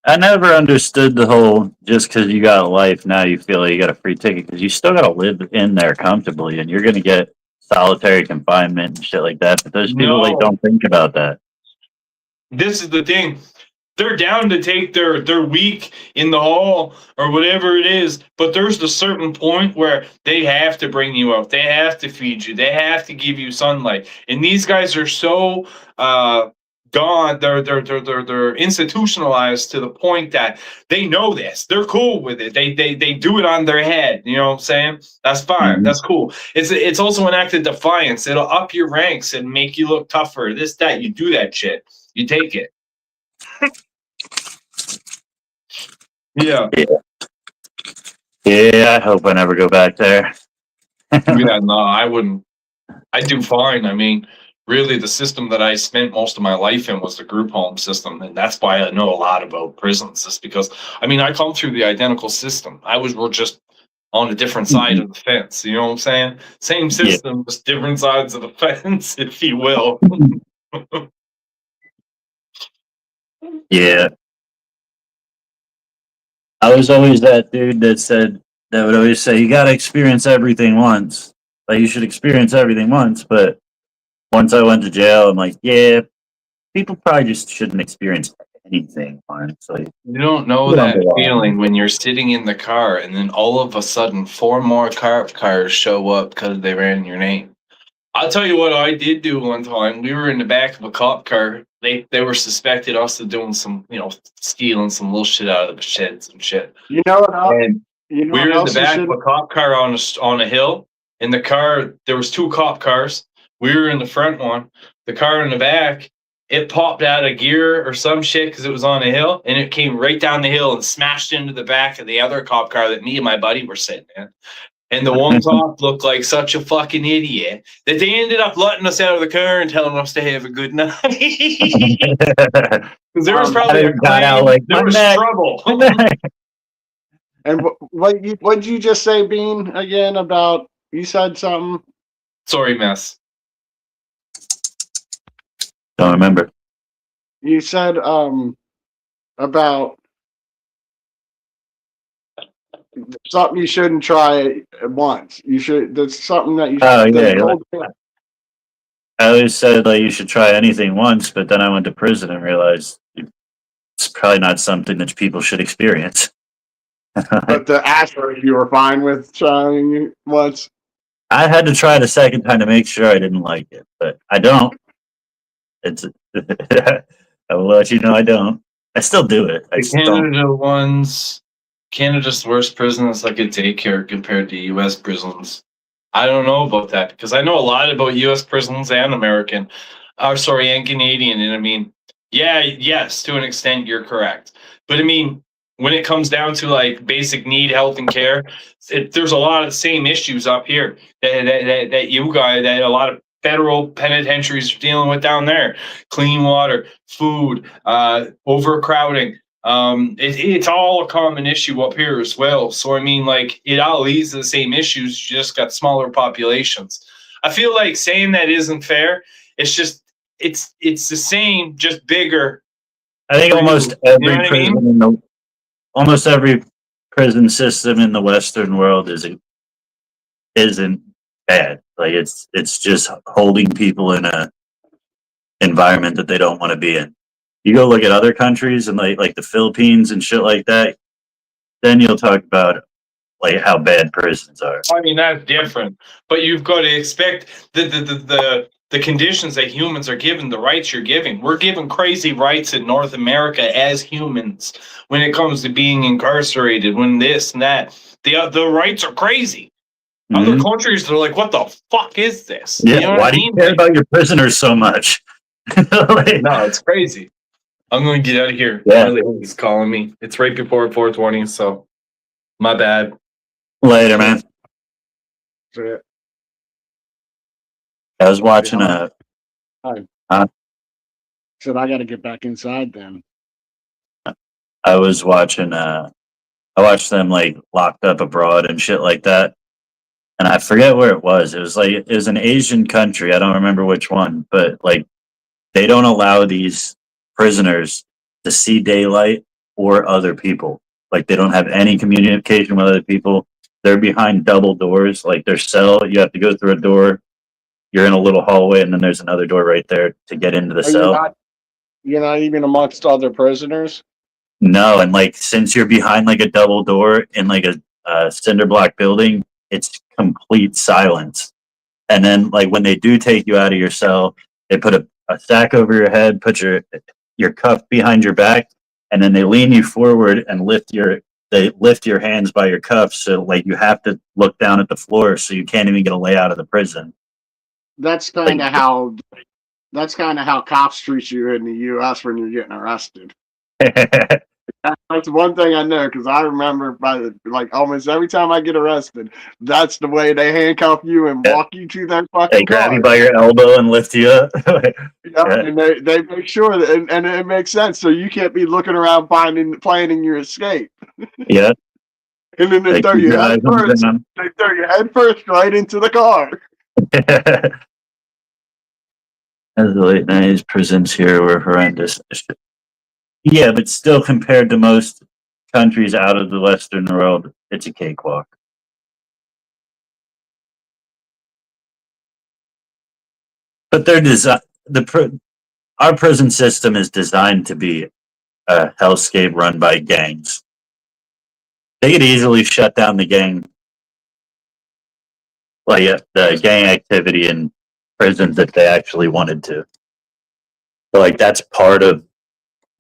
I never understood the whole just because you got a life now you feel like you got a free ticket, because you still got to live in there comfortably and you're going to get solitary confinement and shit like that. But those people like don't think about that. This is the thing. They're down to take their week in the hall or whatever it is, but there's a certain point where they have to bring you out. They have to feed you. They have to give you sunlight. And these guys are so gone. They're institutionalized to the point that they know this. They're cool with it. They do it on their head. You know what I'm saying? That's fine. Mm-hmm. That's cool. It's also an act of defiance. It'll up your ranks and make you look tougher. This, that. You do that shit. You take it. Yeah. Yeah, I hope I never go back there. Yeah, no, I wouldn't. I do fine. I mean, really, the system that I spent most of my life in was the group home system, and that's why I know a lot about prisons. Just because, I mean, I come through the identical system. We're just on a different side of the fence. You know what I'm saying? Same system, just different sides of the fence, if you will. Yeah. I was always that dude that would always say, you got to experience everything once. Like, you should experience everything once. But once I went to jail, I'm like, yeah, people probably just shouldn't experience anything once. Like, you don't know that feeling when you're sitting in the car and then all of a sudden 4 more cars show up because they ran your name. I'll tell you what I did do one time. We were in the back of a cop car. They were suspected us of doing some, stealing some little shit out of the sheds and shit. You know what else? And we were in the back of a cop car on a hill. In the car, there was 2 cop cars. We were in the front one. The car in the back, it popped out of gear or some shit because it was on a hill, and it came right down the hill and smashed into the back of the other cop car that me and my buddy were sitting in. And the one cop looked like such a fucking idiot that they ended up letting us out of the car and telling us to have a good night. Because there was probably there was trouble. And what did you just say, Bean, again about, you said something? Sorry, mess. don't remember. You said about something you shouldn't try once. You should. That's something that you should. Oh, yeah. I always said like you should try anything once, but then I went to prison and realized it's probably not something that people should experience. But the asteroid, you were fine with trying it once. I had to try it a second time to make sure I didn't like it, but I don't. It's I will let you know I don't. I still do it. I just don't. Canada's worst prison is like a daycare compared to U.S. prisons. I don't know about that because I know a lot about U.S. prisons and American, and Canadian. And I mean, yes, to an extent, you're correct. But I mean, when it comes down to like basic need, health, and care, there's a lot of the same issues up here that a lot of federal penitentiaries are dealing with down there: clean water, food, overcrowding. It's all a common issue up here as well. So I mean, like, it all leads to the same issues. You just got smaller populations. I feel like saying that isn't fair. It's just it's the same, just bigger. I think For you. almost You every know what I prison mean? in the almost every prison system in the Western world isn't bad. Like it's just holding people in a environment that they don't want to be in. You go look at other countries and like the Philippines and shit like that, then you'll talk about like how bad prisons are. I mean, that's different, but you've got to expect the conditions that humans are given, the rights you're giving. We're given crazy rights in North America as humans when it comes to being incarcerated, when this and that. The rights are crazy. Other Mhm. countries, they're like, what the fuck is this? Yeah, You know what why I do you mean? care Like, about your prisoners so much? Like, no, it's crazy. I'm going to get out of here. Yeah. My lady's calling me. It's right before 4:20, so my bad. later, man. Shit. I was watching a Said I got to get back inside then. I was watching I watched them like locked up abroad and shit like that. And I forget where it was. It was an Asian country. I don't remember which one, but like they don't allow these prisoners to see daylight or other people. Like they don't have any communication with other people. They're behind double doors. Like their cell, you have to go through a door. You're in a little hallway, and then there's another door right there to get into the Are cell. you're not even amongst other prisoners? No, and like since you're behind like a double door in like a cinder block building, it's complete silence. And then like when they do take you out of your cell, they put a sack over your head, put your cuff behind your back, and then they lean you forward and they lift your hands by your cuffs, so like you have to look down at the floor, so you can't even get a layout of the prison. That's kind of how cops treat you in the U.S. when you're getting arrested. That's one thing I know because I remember like almost every time I get arrested, that's the way they handcuff you and Yeah. walk you to that fucking They grab car. you by your elbow and lift you up. Yeah, and they make sure that, and it makes sense. So you can't be looking around planning your escape. Yeah. And then they They throw keep you your eyes head on first. them. They throw you head first right into the car. As the late 90s prisons here were horrendous. Yeah, but still compared to most countries out of the Western world, it's a cakewalk. But they're our prison system is designed to be a hellscape run by gangs. They could easily shut down the gang activity in prisons if they actually wanted to. But like that's part of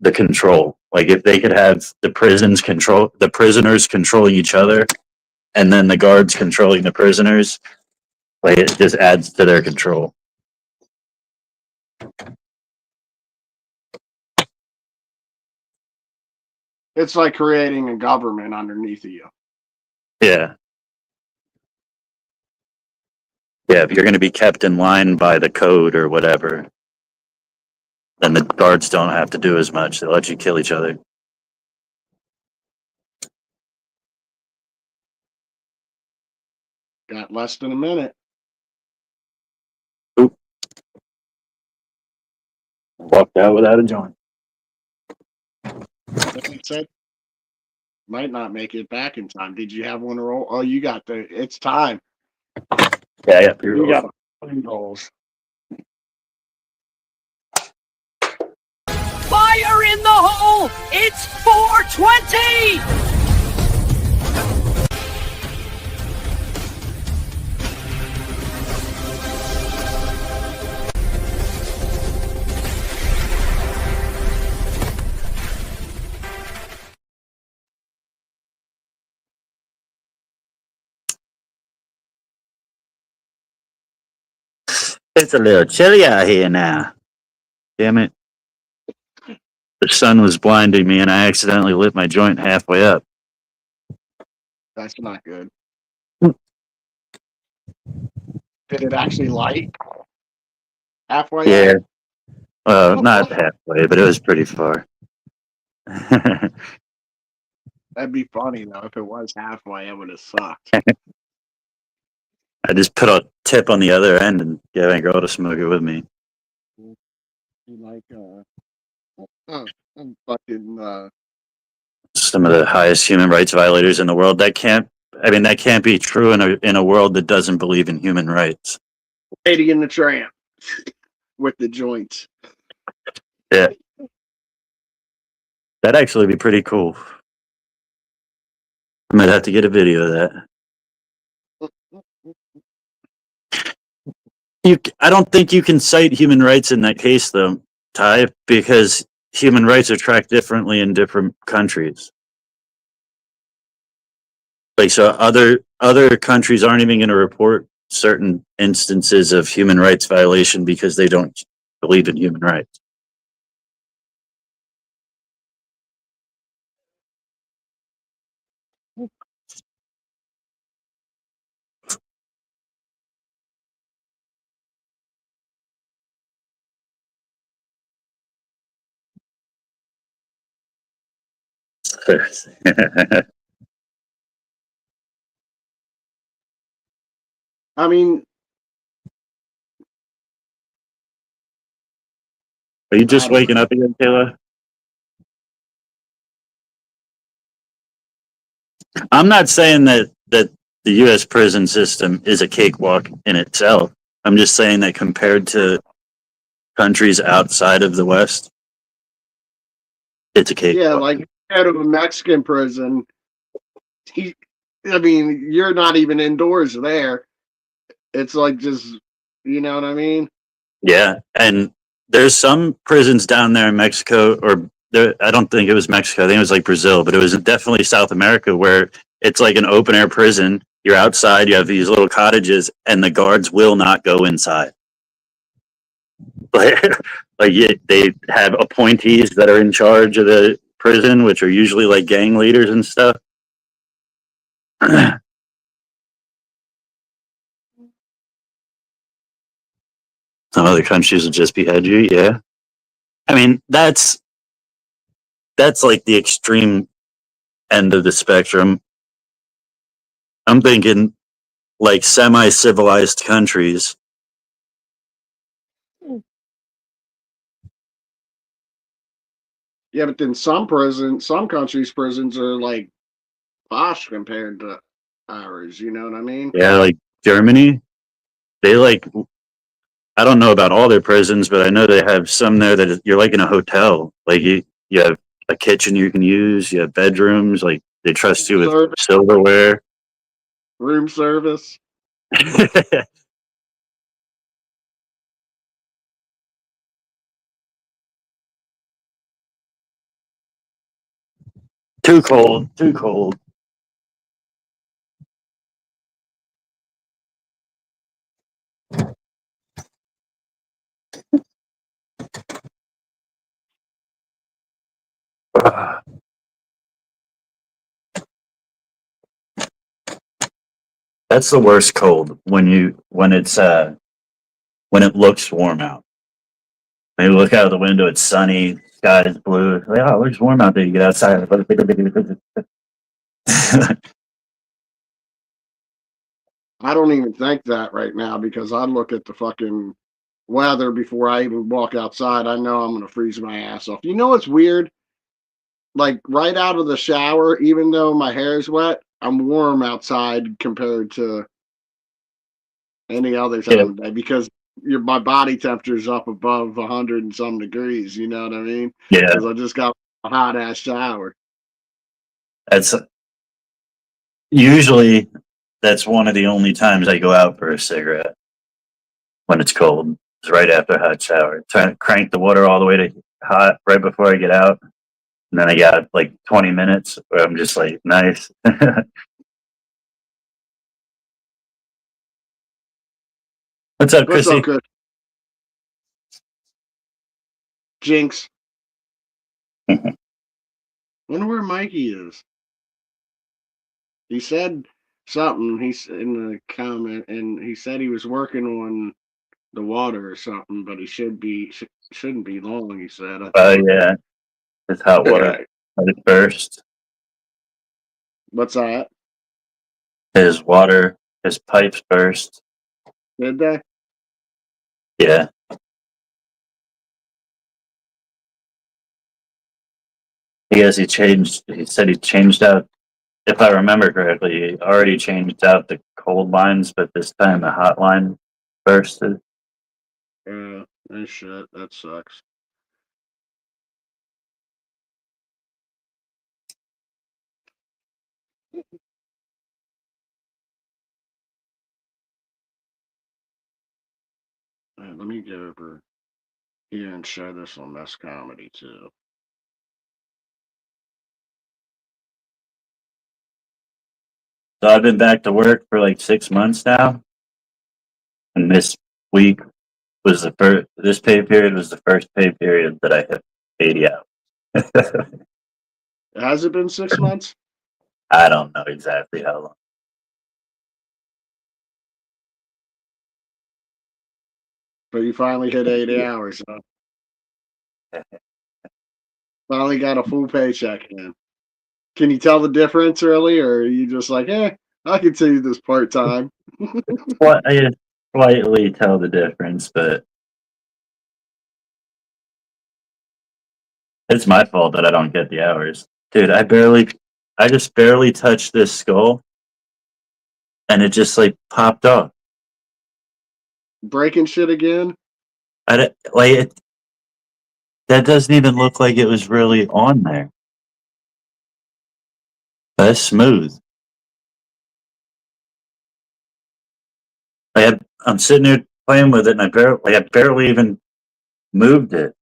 the control. Like if they could have the prisoners controlling each other, and then the guards controlling the prisoners, like it just adds to their control. It's like creating a government underneath you. Yeah. Yeah, if you're going to be kept in line by the code or whatever, then the guards don't have to do as much. They let you kill each other. Got less than a minute. Oop. Walked out without a joint. Like you said, might not make it back in time. Did you have one to roll? Oh, you got it's time. Yeah, I got three You rolls. got 3 rolls. Fire in the hole! It's 420! It's a little chilly out here now. Damn it. The sun was blinding me and I accidentally lit my joint halfway up. That's not good. Did it actually light? Halfway Yeah. up? Not halfway, but it was pretty far. That'd be funny though. If it was halfway, it would have sucked. I just put a tip on the other end and get my girl to smoke it with me. Like fucking Some of the highest human rights violators in the world. That can't be true in a world that doesn't believe in human rights. Lady in the Tramp with the joints. Yeah. That'd actually be pretty cool. I might have to get a video of that. I don't think you can cite human rights in that case, though, Ty, because human rights are tracked differently in different countries. Like, so other countries aren't even going to report certain instances of human rights violation because they don't believe in human rights. I mean, Are you just waking up again, Kayla? I'm not saying that the U.S. prison system is a cakewalk in itself. I'm just saying that compared to countries outside of the West, it's a cakewalk. yeah, like out of a Mexican prison, you're not even indoors there. It's like just, you know what I mean? Yeah, and there's some prisons down there in Mexico, or I don't think it was Mexico. I think it was like Brazil, but it was definitely South America where it's like an open air prison. You're outside. You have these little cottages, and the guards will not go inside. They have appointees that are in charge of the prison, which are usually like gang leaders and stuff. Some other countries will just behead you. Yeah, I mean that's like the extreme end of the spectrum. I'm thinking like semi-civilized countries. Yeah, but then some countries' prisons are like posh compared to ours. You know what I mean? Yeah, like Germany. They like, I don't know about all their prisons, but I know they have some there that you're like in a hotel. Like you have a kitchen you can use. You have bedrooms. Like they trust you with silverware. Room service. Too cold. Too cold. That's the worst cold when it looks warm out. When you look out the window, it's sunny, sky is blue. Like, oh, it looks warm out there. You get outside. I don't even think that right now because I look at the fucking weather before I even walk outside. I know I'm gonna freeze my ass off. You know what's weird? Like right out of the shower, even though my hair is wet, I'm warm outside compared to any other time of day because my body temperature is up above 100 and some degrees. You know what I mean? Yeah, Because I just got a hot ass shower. that's usually one of the only times I go out for a cigarette when it's cold. It's right after a hot shower. Trying to crank the water all the way to hot right before I get out. And then I got like 20 minutes where I'm just like, nice. What's up, What's Chrissy? up, Chris? Jinx. Wonder where Mikey is. He said something. He's in the comment, and he said he was working on the water or something, but he shouldn't be long. He said. Yeah, it's hot water at first. What's that? His water His pipes burst. Did they? Yeah. He said he changed out, if I remember correctly, he already changed out the cold lines, but this time the hot line bursted. Oh shit, that sucks. Let me get over here and show this on Mess Comedy too. So I've been back to work for like 6 months now. And this week was the first, this pay period was the first pay period that I hit 80 hours. Has it been 6 months? I don't know exactly how long. But you finally hit 80 hours, huh? Finally got a full paycheck in. Can you tell the difference early, or are you just like, I can tell you this part time? Well, I can slightly tell the difference, but it's my fault that I don't get the hours. Dude, I just barely touched this skull and it just like popped off. Breaking shit again? That doesn't even look like it was really on there. That's smooth. I'm sitting there playing with it and I barely even moved it.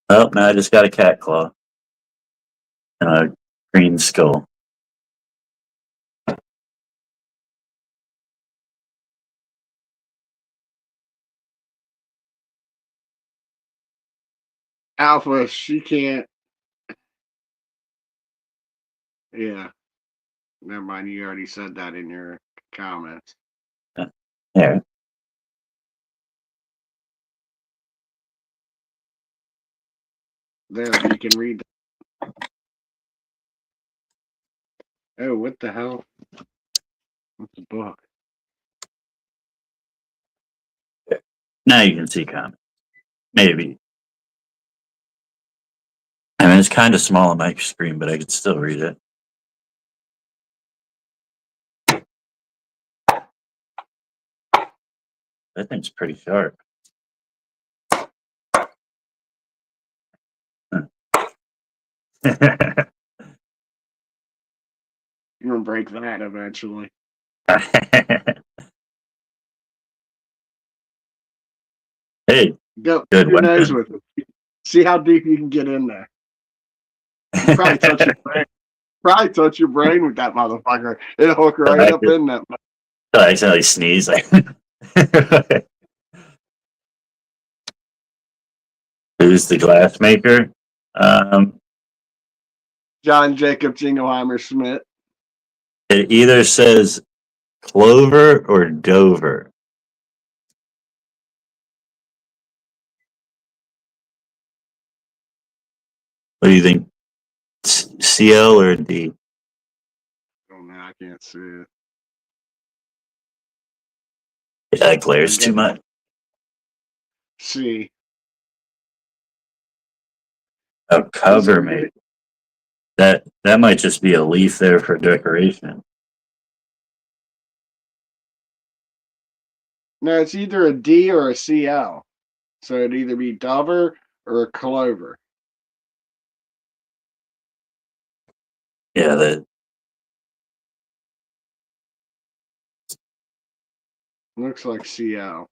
Oh, now I just got a cat claw and a green skull. Alpha, she can't. Yeah. Never mind, you already said that in your comments. There. There, you can read that. Oh, what the hell? What's the book? Now you can see comments. Maybe. I mean, it's kind of small on my screen, but I can still read it. That thing's pretty sharp. You're gonna break that eventually. Hey, Go good your nose weapon. with it. See how deep you can get in there. You probably touch your brain. Probably touch your brain with that motherfucker. It'll hook right up in that. I accidentally sneeze. Who's the glass maker? John Jacob Jingleheimer Schmidt. It either says Clover or Dover. What do you think? CL or D? Oh man, I can't see it. Yeah, that glares too much. C. Oh, cover me. That might just be a leaf there for decoration. No, it's either a D or a CL. So it'd either be Dover or a Clover. Yeah, that Looks like CL.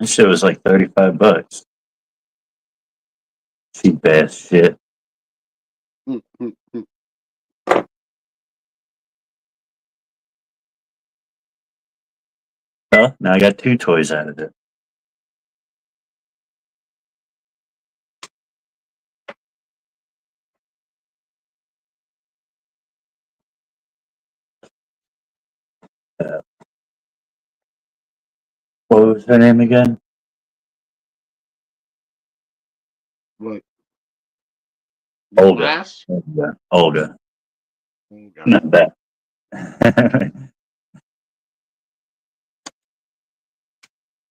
shit was like $35. Cheap ass shit. Well, now I got 2 toys out of it. What was her name again? What? Olga. Glass? Olga. Okay. Not that.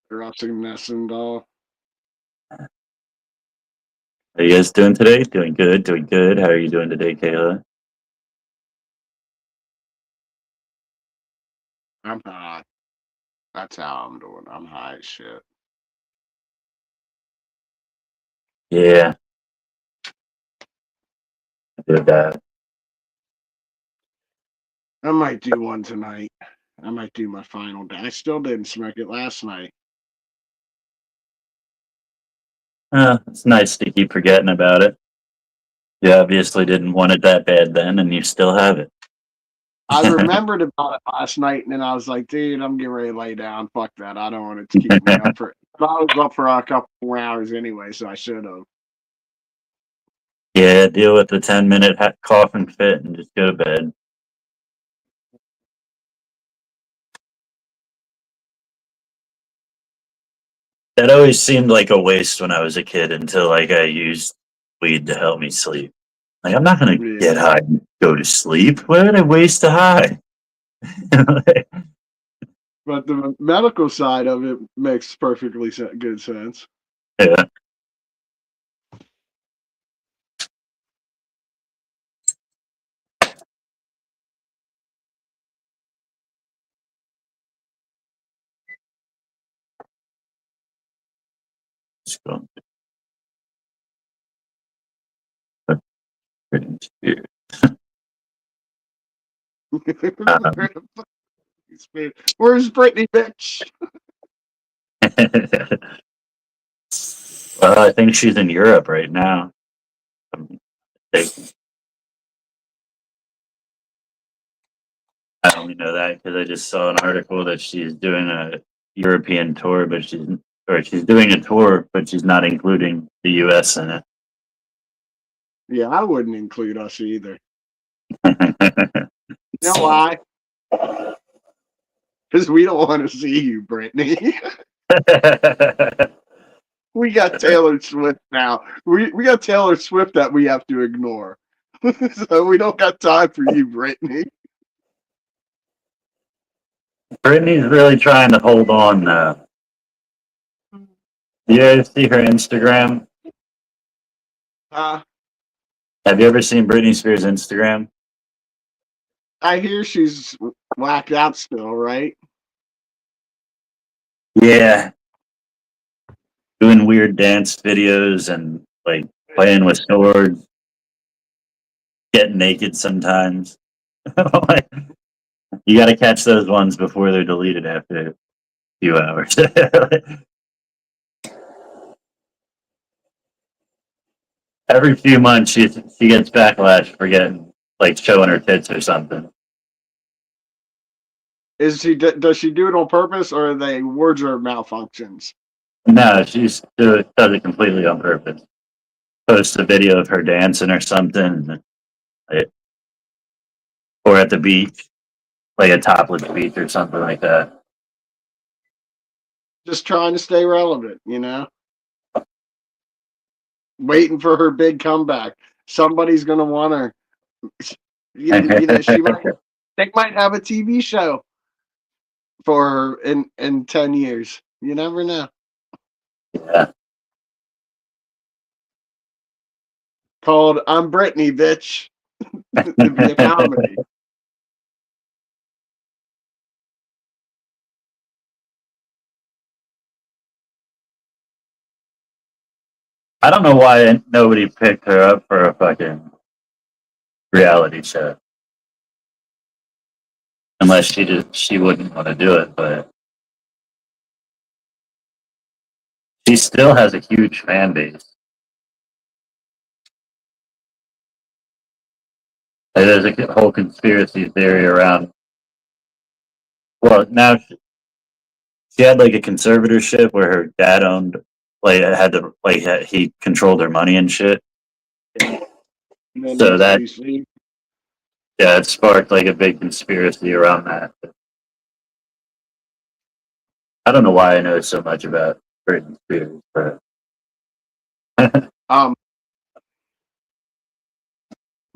Russell Messendal. How are you guys doing today? Doing good, doing good. How are you doing today, Kayla? I'm high. That's how I'm doing. I'm high as shit. Yeah, I did that. I might do one tonight. I might do my final day. I still didn't smoke it last night. It's nice to keep forgetting about it. You obviously didn't want it that bad then, and you still have it. I remembered about it last night, and then I was like, dude, I'm getting ready to lay down. Fuck that. I don't want it to keep me up for. I was up for a couple more hours anyway, so I should have. Yeah, deal with the 10-minute cough and fit and just go to bed. That always seemed like a waste when I was a kid until like I used weed to help me sleep. Like I'm not gonna Yeah. get high and go to sleep. Why would I waste a high? But the medical side of it makes perfectly good sense. Yeah. Let's go. Where's Brittany, bitch? Well, I think she's in Europe right now. I only know that because I just saw an article that she's doing a European tour, but she's doing a tour, but she's not including the U.S. in Yeah, I wouldn't include us either. it. You know why? Because we don't want to see you, Brittany. We got Taylor Swift now. We got Taylor Swift that we have to ignore. So we don't got time for you, Brittany. Brittany's really trying to hold on. You guys see her Instagram? Uh, Have you ever seen Britney Spears' Instagram? I hear she's whacked out still, right? Yeah, doing weird dance videos and like playing with swords, getting naked sometimes. Like, you got to catch those ones before they're deleted after a few hours. Every few months, she gets backlash for getting like showing her tits or something. Does she do it on purpose, or are they wardrobe malfunctions? No, does it completely on purpose. Posts a video of her dancing or something, like, or at the beach, like a topless beach or something like that. Just trying to stay relevant, waiting for her big comeback. Somebody's gonna want her. She might. They might have a TV show for her in 10 years. You never know. Yeah. Called "I'm Brittany, bitch." It'd be a comedy. I don't know why nobody picked her up for a fucking reality show. Unless she wouldn't want to do it, but she still has a huge fan base. Like, there's a whole conspiracy theory around. Well, now she had like a conservatorship where her dad owned, like had to like he controlled her money and shit. And then So that SBC. yeah, it sparked like a big conspiracy around that. I don't know why I know so much about Britney Spears, but Um,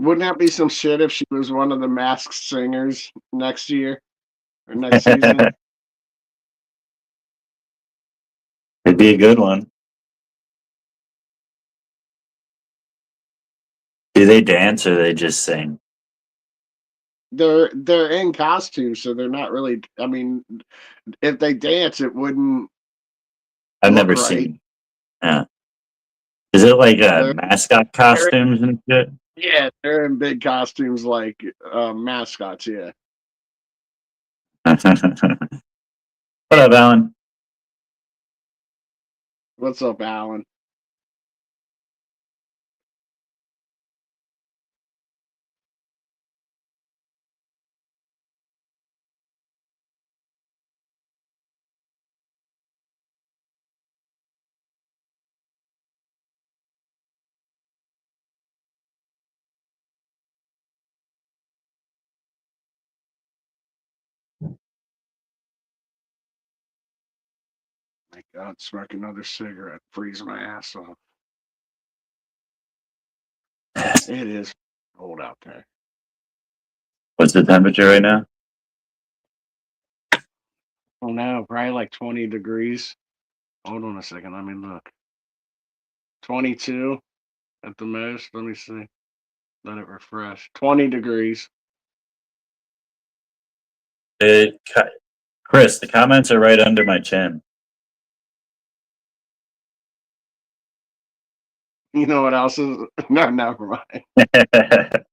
Wouldn't that be some shit if she was one of the Masked Singers next year or next season? It'd be a good one. Do they dance or they just sing? They're in costume, so they're not really. I mean, if they dance, it wouldn't. I've look never right. seen. Yeah. Is it like They're- mascot costumes and shit? Yeah, they're in big costumes like mascots. Yeah. What up, Alan? What's up, Alan? My God, smoke another cigarette, freeze my ass off. It is cold out there. What's the temperature right now? Oh no, probably like 20 degrees. Hold on a second, let me look. 22 at the most. Let me see. Let it refresh. 20 degrees. Chris, the comments are right under my chin. You know what else is? No, never mind.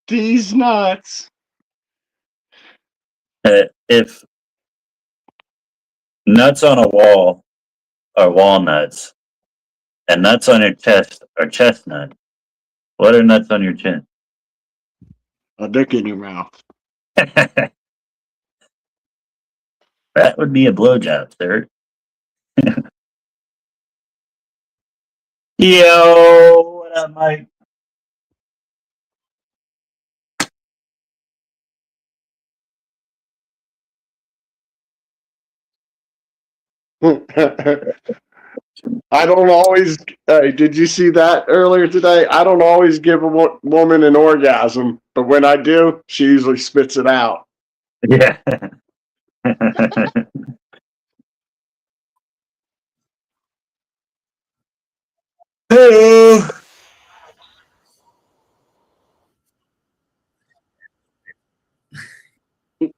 These nuts. If nuts on a wall are walnuts and nuts on your chest are chestnut, what are nuts on your chin? A dick in your mouth. That would be a blowjob, sir. Yo, what up, Mike? I don't always. Hey, did you see that earlier today? I don't always give a woman an orgasm, but when I do, she usually spits it out. Yeah. Hey.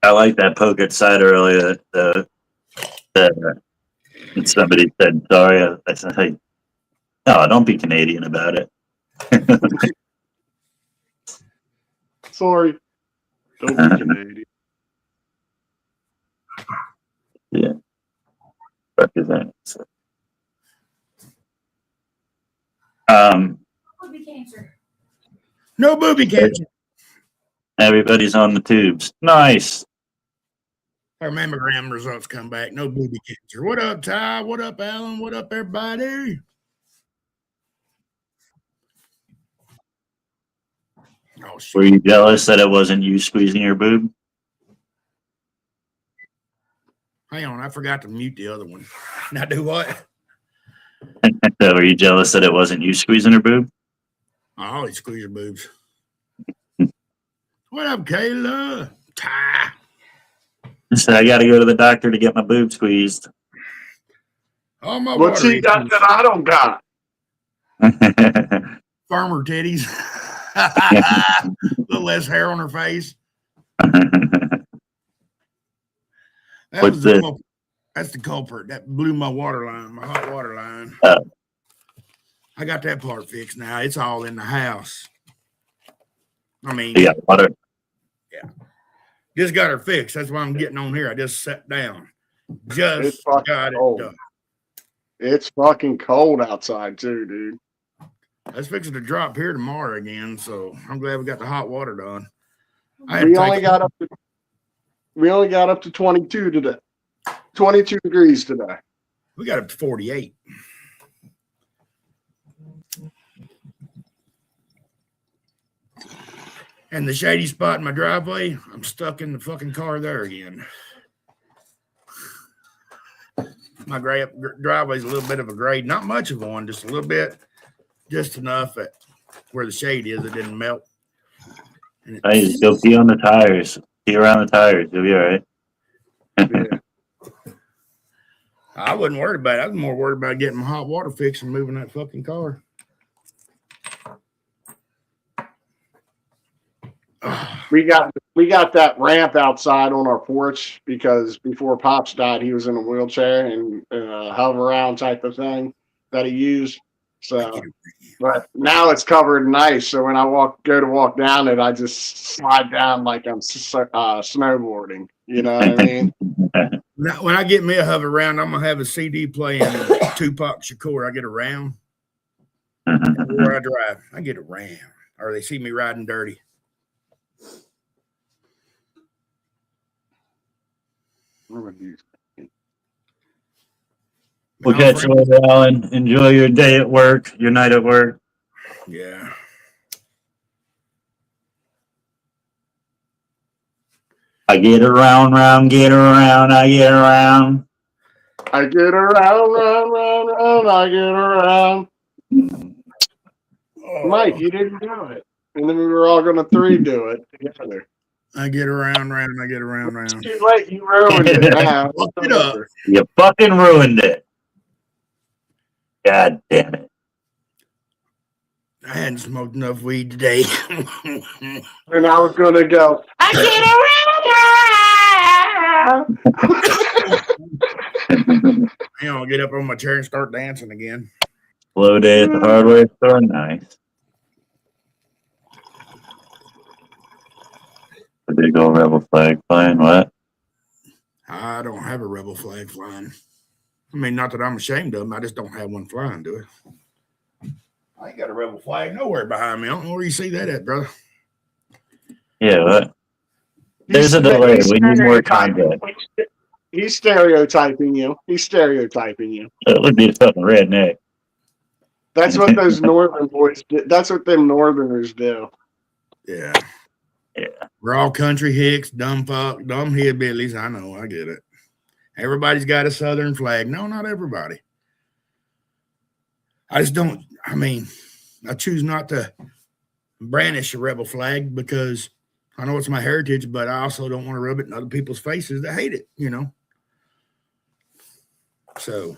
I like that poke at side earlier. That somebody said sorry. I said, hey, no, don't be Canadian about it. Sorry. Don't be Canadian. Yeah. Represent. So. Booby cancer. No booby cancer. Everybody's on the tubes. Nice. Our mammogram results come back. No booby cancer. What up, Ty? What up, Alan? What up, everybody? Oh, shit. Were you jealous that it wasn't you squeezing your boob? Hang on, I forgot to mute the other one. Now do what? Were you jealous that it wasn't you squeezing her boob? I always squeeze your boobs. What up, Kayla? Ty. So I got to go to the doctor to get my boob squeezed. Oh, my What's water he got issues. that I don't got? Farmer titties. A little less hair on her face. That What's was the this? culprit. That's the culprit. That blew my water line, my hot water line. Oh. I got that part fixed now. It's all in the house. I mean, You got water. just got her fixed. That's why I'm getting on here. I just sat down. It's Just fucking got it cold. done. It's fucking cold outside too, dude. It's fixing to drop here tomorrow again, so I'm glad we got the hot water done. I had We to only take- got up to 22 today. 22 degrees today. we got up to 48. And the shady spot in my driveway, I'm stuck in the fucking car there again. My driveway's a little bit of a grade, not much of one, just a little bit, just enough that where the shade is. It didn't melt. And I just go pee on the tires. Pee around the tires. You'll be all right. Yeah. I wasn't worried about it. I was more worried about getting my hot water fixed and moving that fucking car. We got that ramp outside on our porch because before Pops died, he was in a wheelchair and hover around type of thing that he used. So, but now it's covered in ice. So when I go to walk down it, I just slide down like I'm snowboarding. You know what I mean? Now, when I get me a hover round, I'm gonna have a CD playing Tupac Shakur. I get around where I drive. I get around, or they see me riding dirty. We'll catch you later, Alan. Enjoy your day at work, your night at work. Yeah. I get around, get around, I get around. I get around, round, I get around. Oh, Mike, you didn't do it. And then we were all going to three do it together. I get around, I get around. It's too late. You ruined it now. Fuck it up. You fucking ruined it. God damn it. I hadn't smoked enough weed today. And I was going to go, I get around. I'll get up on my chair and start dancing again. Slow day at the hardware store. Nice. The big old rebel flag flying. What? I don't have a rebel flag flying. I mean, not that I'm ashamed of them. I just don't have one flying, do it? I ain't got a rebel flag nowhere behind me. I don't know where you see that at, brother. Yeah, what? There's a delay. We need more content. He's stereotyping you. He's stereotyping you. It would be a fucking redneck. That's what those northern boys do. That's what them northerners do. Yeah. Yeah. We're all country hicks, dumb fuck, dumb hillbillies. I know. I get it. Everybody's got a southern flag. No, not everybody. I just don't. I mean, I choose not to brandish a rebel flag because I know it's my heritage, but I also don't want to rub it in other people's faces that hate it, you know. So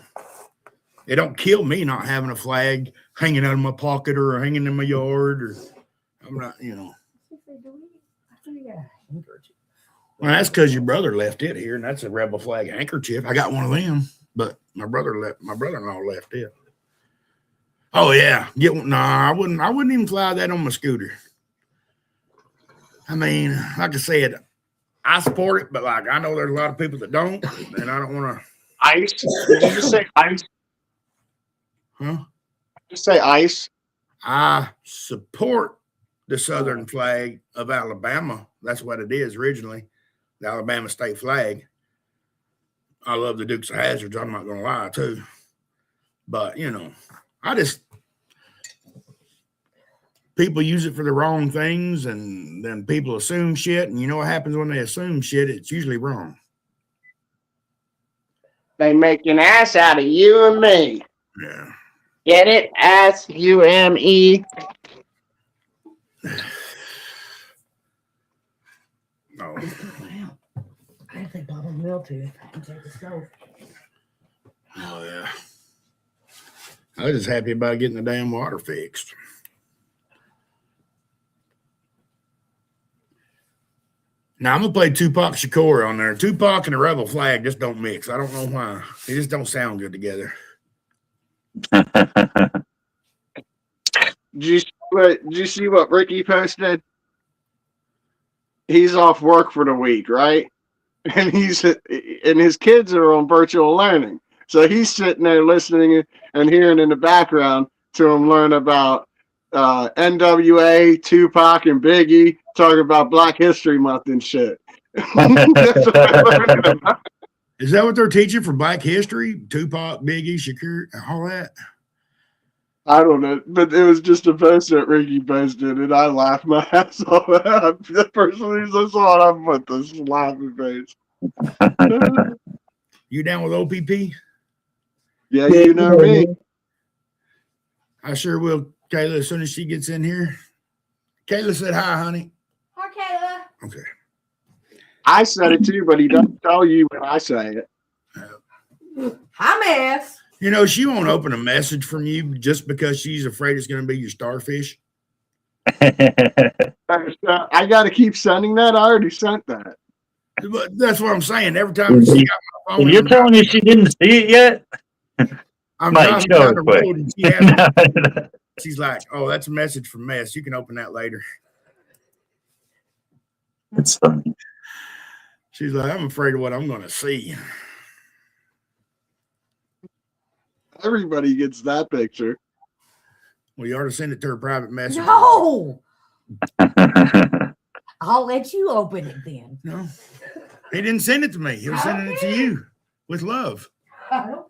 it don't kill me not having a flag hanging out of my pocket or hanging in my yard, or I'm not, you know. Well, that's because your brother left it here, and that's a rebel flag handkerchief. I got one of them, but my brother-in-law left it. Oh yeah, get one. Nah, I wouldn't even fly that on my scooter. I mean, like I said, I support it, but like I know there's a lot of people that don't, and I don't want to. Ice? Did you just say ice? Huh? Just say ice. I support the Southern flag of Alabama. That's what it is originally, the Alabama state flag. I love the Dukes of Hazzards. I'm not going to lie, too. But, you know, people use it for the wrong things, and then people assume shit. And you know what happens when they assume shit? It's usually wrong. They make an ass out of you and me. Yeah. Get it? S-U-M-E. No. Wow. I have to bubble milk tooth and take the stove. Oh, yeah. I was just happy about getting the damn water fixed. Now, I'm going to play Tupac Shakur on there. Tupac and the Rebel flag just don't mix. I don't know why. They just don't sound good together. Did you see what Ricky posted? He's off work for the week, right? And his kids are on virtual learning. So he's sitting there listening and hearing in the background to him learn about NWA, Tupac, and Biggie, talking about Black History Month and shit. That's what I'm learning about. Is that what they're teaching for Black History? Tupac, Biggie, Shakur, all that? I don't know, but it was just a post that Ricky posted, and I laughed my ass off. The person who saw it, I put this laughing face. You down with OPP? Yeah, you know me. I sure will Kayla as soon as she gets in here. Kayla said hi, honey. Hi, Kayla. Okay. I said it too, but he doesn't tell you when I say it. Hi, Miss. You know, she won't open a message from you just because she's afraid it's going to be your starfish. I got to keep sending that. I already sent that. But that's what I'm saying. Every time she got my phone, You're telling me she didn't see it yet? I'm Mike, driving show down her the quick. road and she has, she's like, "Oh, that's a message from Mess. You can open that later." It's funny. She's like, "I'm afraid of what I'm going to see." Everybody gets that picture. Well, you ought to send it to her private message. No. I'll let you open it then. No, he didn't send it to me. He was sending it to you with love. I don't care.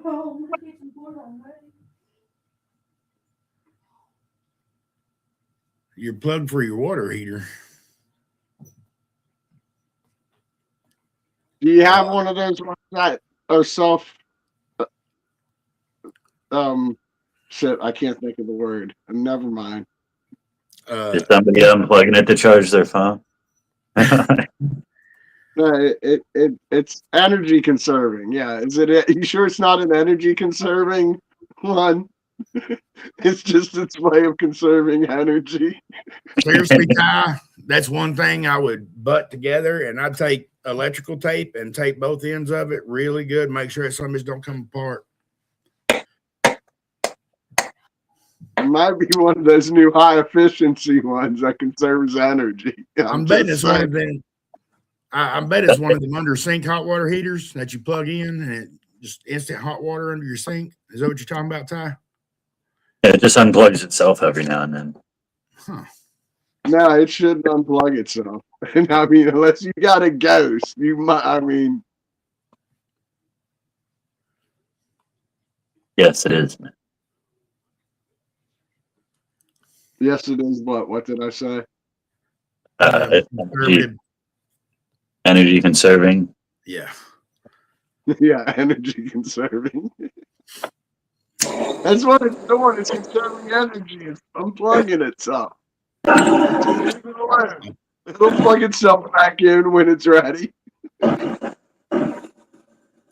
Oh, my kitchen board already. You're plugged for your water heater. Do you have one of those ones that are self? Shit, I can't think of the word. Never mind. Is somebody unplugging it to charge their phone? No, it's energy conserving. Yeah, is it? You sure it's not an energy conserving one? It's just its way of conserving energy. Seriously, Ty, that's one thing I would butt together, and I'd take electrical tape and tape both ends of it really good. Make sure that some of these don't come apart. It might be one of those new high efficiency ones that conserves energy. I'm betting it's one of them. I bet it's one of them under sink hot water heaters that you plug in and it just instant hot water under your sink. Is that what you're talking about, Ty? Yeah, it just unplugs itself every now and then. Huh. No, it shouldn't unplug itself. And I mean, unless you got a ghost, you might. I mean, Yes, it is. yes, it is. What did I say? It's Conservative. energy conserving. Yeah. Yeah, energy conserving. That's what it's doing. It's conserving energy. It's unplugging itself. Leave it alone. It'll plug itself back in when it's ready.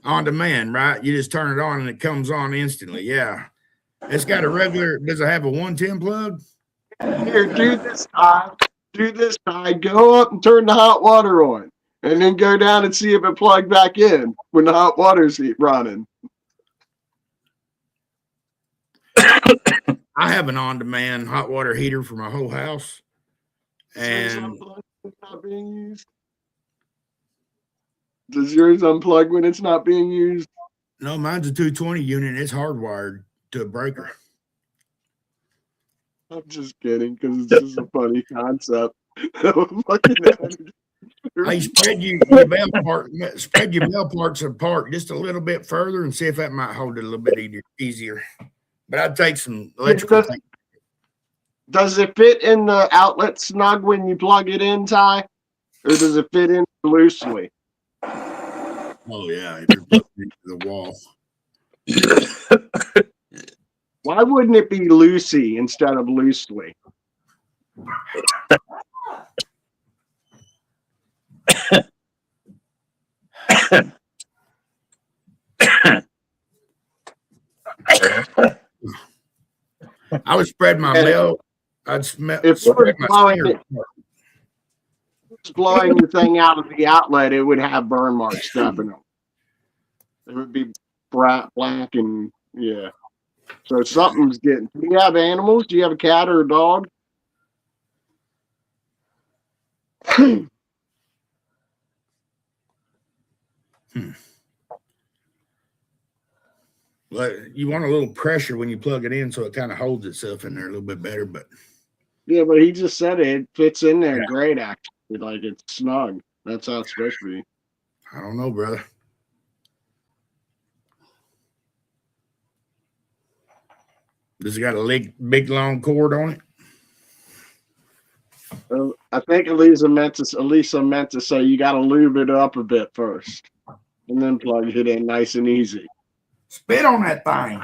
On demand, right? You just turn it on and it comes on instantly. Yeah. It's got a regular, does it have a 110 plug? Here, do this, Ty. Do this, Ty. Go up and turn the hot water on. And then go down and see if it plugged back in when the hot water's running. I have an on-demand hot water heater for my whole house. And It's not being used. Does yours unplug when it's not being used? no, mine's a 220 unit. It's hardwired to a breaker. I'm just kidding because it's just a funny concept. Fucking energy. Hey, spread your bell parts apart just a little bit further and see if that might hold it a little bit easier. But I'd take some electrical tape. Does it fit in the outlet snug when you plug it in, Ty? Or does it fit in loosely? Oh yeah, if you're plugged into the wall. Why wouldn't it be loosey instead of loosely? I would spread my bell. I'd spread If my blowing finger. blowing the thing out of the outlet, it would have burn marks stuff in it. It would be bright black and yeah. So something's getting. Do you have animals? Do you have a cat or a dog? But you want a little pressure when you plug it in so it kind of holds itself in there a little bit better. But Yeah, but he just said it fits in there great, actually. Like it's snug. That's how it's supposed to be. I don't know, brother. Does it got a big long cord on it? I think Elisa meant to say you got to lube it up a bit first, and then plug it in nice and easy. Spit on that thing.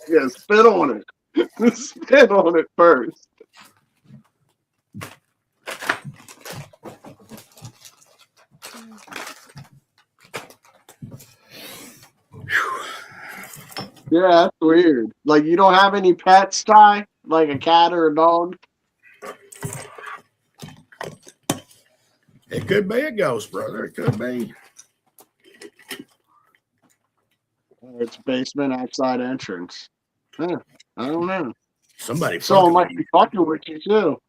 Yeah, spit on it. Spit on it first. Yeah, that's weird. Like, you don't have any pets, Ty? Like a cat or a dog? It could be a ghost, brother. It could be. It's basement outside entrance. Huh, I don't know. Somebody Someone fucking might with be fucking with you too.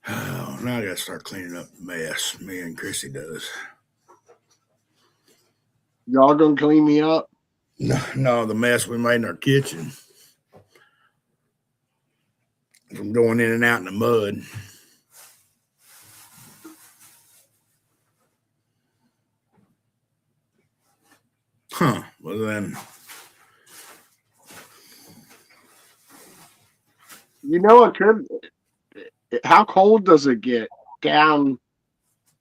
Oh, now I gotta start cleaning up the mess. Me and Chrissy does. Y'all gonna clean me up? No, the mess we made in our kitchen from going in and out in the mud. Huh. Well then, You know it could. How cold does it get down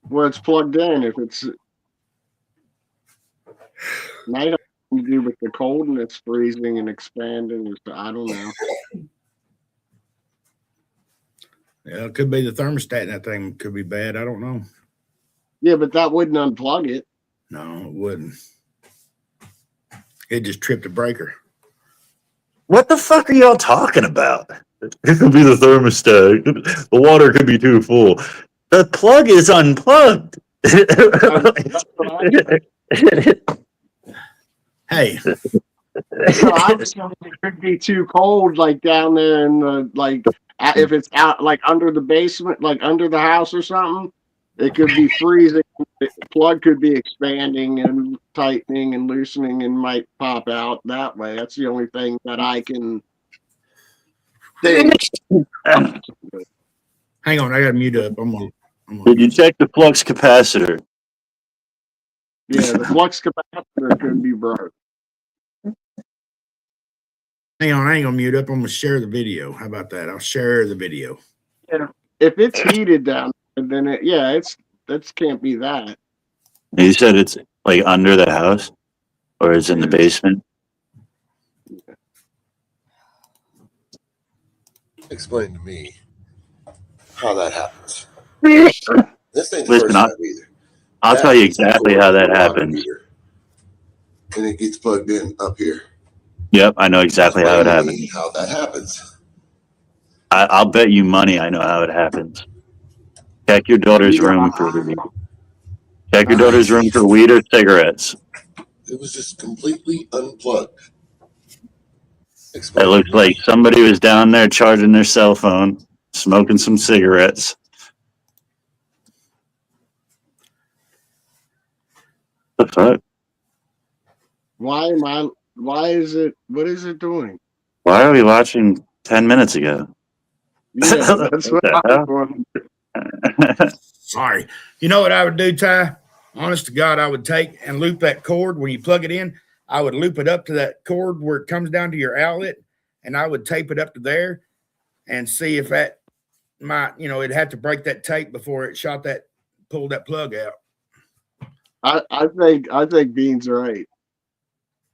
where it's plugged in? If it's night to do with the cold and it's freezing and expanding, I don't know. yeah, it could be the thermostat in that thing could be bad. I don't know. Yeah, but that wouldn't unplug it. No, it wouldn't. It just tripped a breaker. What the fuck are y'all talking about? It could be the thermostat. The water could be too full. The plug is unplugged. Hey, So I was thinking it could be too cold, like down there in the if it's out like under the basement, like under the house or something. It could be freezing. The plug could be expanding and tightening and loosening and might pop out that way. That's the only thing that I can think. hang on, I gotta mute up. I'm gonna Did you check the flux capacitor? Yeah, the flux capacitor could be broke. hang on, I ain't gonna mute up. I'm gonna share the video. How about that? I'll share the video. If it's heated down, then that can't be that. You said it's like under the house, or it's in the basement. Explain to me how that happens. This ain't the Listen, first time either. I'll tell you exactly how that happens. And it gets plugged in up here. Yep, I know exactly how it Explain to me happens. how that happens. I'll bet you money I know how it happens. Check your daughter's room for check your daughter's room for weed or cigarettes. It was just completely unplugged. It Explain looks to me. like somebody was down there charging their cell phone, smoking some cigarettes. The fuck? Why is it? What is it doing? Why are we watching 10 minutes ago? Yeah, that's what the I hell? was. Sorry. You know what I would do, Ty? Honest to God, I would take and loop that cord when you plug it in. I would loop it up to that cord where it comes down to your outlet, and I would tape it up to there and see if that might, it'd have to break that tape before it pulled that plug out. I think Bean's right.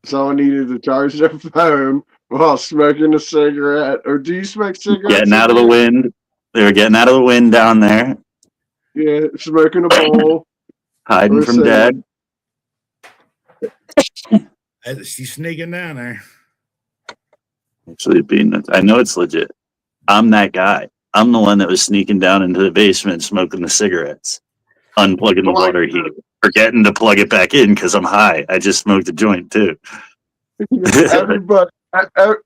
Someone needed to charge their phone while smoking a cigarette. Or do you smoke cigarettes? Getting out of the wind. They were getting out of the wind down there, Yeah, smoking a bowl. hiding Or from cigarette. dad. She's sneaking down there. Actually, I know it's legit. I'm that guy. I'm the one that was sneaking down into the basement smoking the cigarettes, unplugging the water heater, forgetting to plug it back in because I'm high. I just smoked a joint too.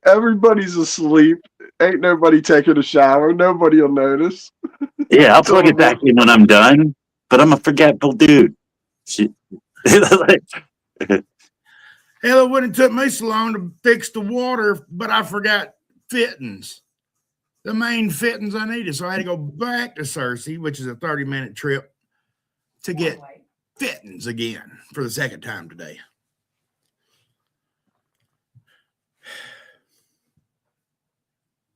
Everybody's asleep. Ain't nobody taking a shower. Nobody will notice. Yeah, I'll plug it back in when I'm done, but I'm a forgetful dude. Hell, it wouldn't have took me so long to fix the water, but I forgot fittings. The main fittings I needed. So I had to go back to Searcy, which is a 30-minute trip, to get fittings again for the second time today.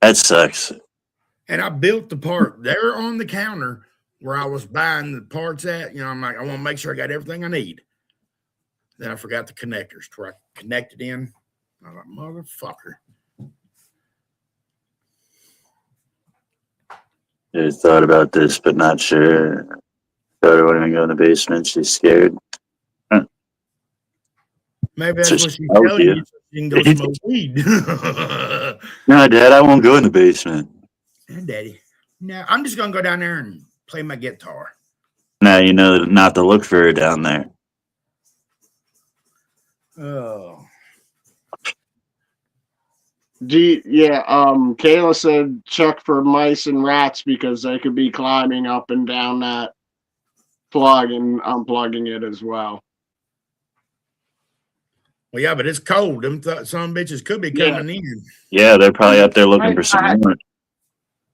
That sucks. And I built the part there on the counter where I was buying the parts at. You know, I'm like, I want to make sure I got everything I need. Then I forgot the connectors to where I connected in. I was like, motherfucker. I thought about this, but not sure. Daughter wanting to go in the basement. She's scared. Maybe that's So what she's told telling you. you. So she can go smoke weed. No, Dad, I won't go in the basement. And Daddy. No, I'm just going to go down there and play my guitar. Now you know not to look for her down there. Oh. Kayla said check for mice and rats because they could be climbing up and down that plug and unplugging it as well. Well, yeah, but it's cold. Them some bitches could be coming in. Yeah, they're probably up there looking for some more.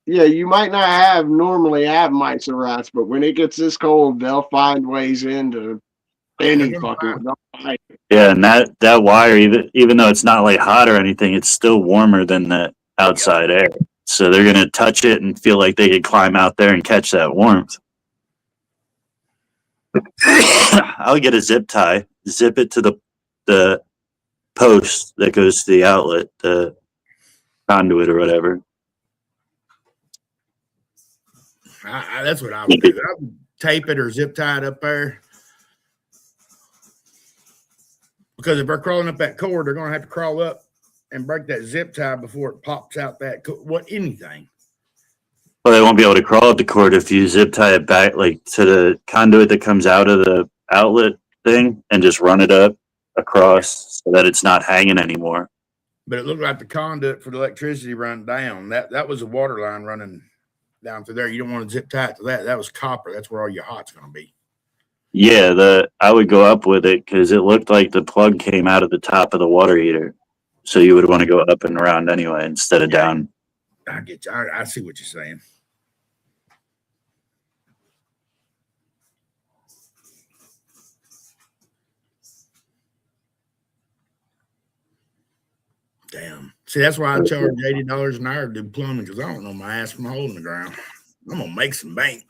Yeah, you might not normally have mice or rats, but when it gets this cold, they'll find ways into any fucking. Yeah, and that wire, even though it's not like hot or anything, it's still warmer than the outside air. So they're gonna touch it and feel like they could climb out there and catch that warmth. I'll get a zip tie, zip it to the post that goes to the outlet, the conduit or whatever. That's what I would do. I would tape it or zip tie it up there. Because if they're crawling up that cord, they're going to have to crawl up and break that zip tie before it pops out that anything. Well, they won't be able to crawl up the cord if you zip tie it back like to the conduit that comes out of the outlet thing and just run it up across so that it's not hanging anymore. But it looked like the conduit for the electricity run down. That was a water line running down through there. You don't want to zip tie it to that. That was copper. That's where all your hot's going to be. Yeah, I would go up with it because it looked like the plug came out of the top of the water heater. So you would want to go up and around anyway instead of down. I get you. I see what you're saying. Damn. See, that's why I charge $80 an hour to do plumbing because I don't know my ass from a hole in the ground. I'm going to make some bank.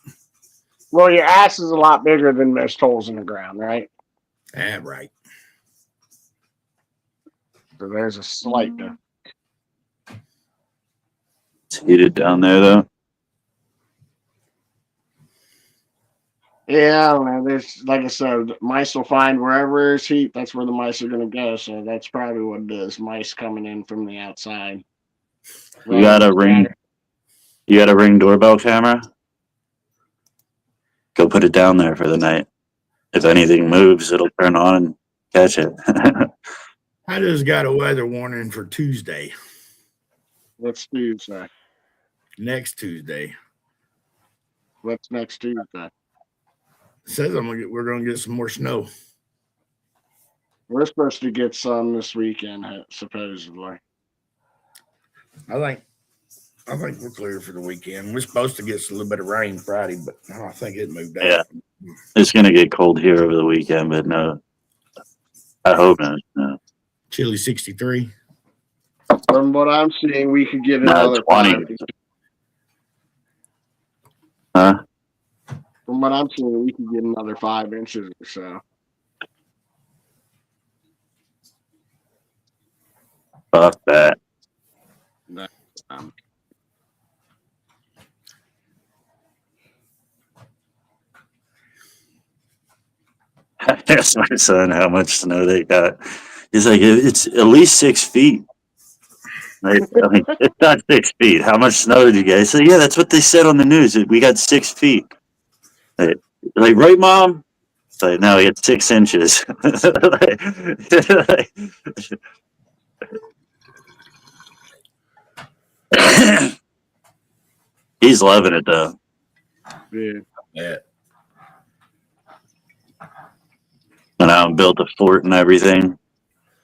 Well, your ass is a lot bigger than most holes in the ground, right? Ah, right. So there's a slight difference. It's heated down there, though. Yeah, I don't know. There's, like I said, mice will find wherever there's heat. That's where the mice are going to go. So that's probably what it is. Mice coming in from the outside. You got a ring doorbell camera? Go put it down there for the night. If anything moves, it'll turn on and catch it. I just got a weather warning for Tuesday. What's Tuesday? Next Tuesday. What's next Tuesday? It says we're gonna get some more snow. We're supposed to get some this weekend, supposedly. I think we're clear for the weekend. We're supposed to get a little bit of rain Friday, but I think it moved out. Yeah. It's going to get cold here over the weekend, but no. I hope not. No. Chilly 63. From what I'm seeing, we could get No, another 20. 5. Huh? From what I'm seeing, we could get another 5 inches or so. Fuck that. No, I asked my son how much snow they got. He's like, it's at least 6 feet. Like, it's not 6 feet. How much snow did you get? I said, yeah, that's what they said on the news. We got 6 feet. Like, right, Mom? It's like, no, we got 6 inches. He's loving it, though. Yeah. Went out and built a fort and everything.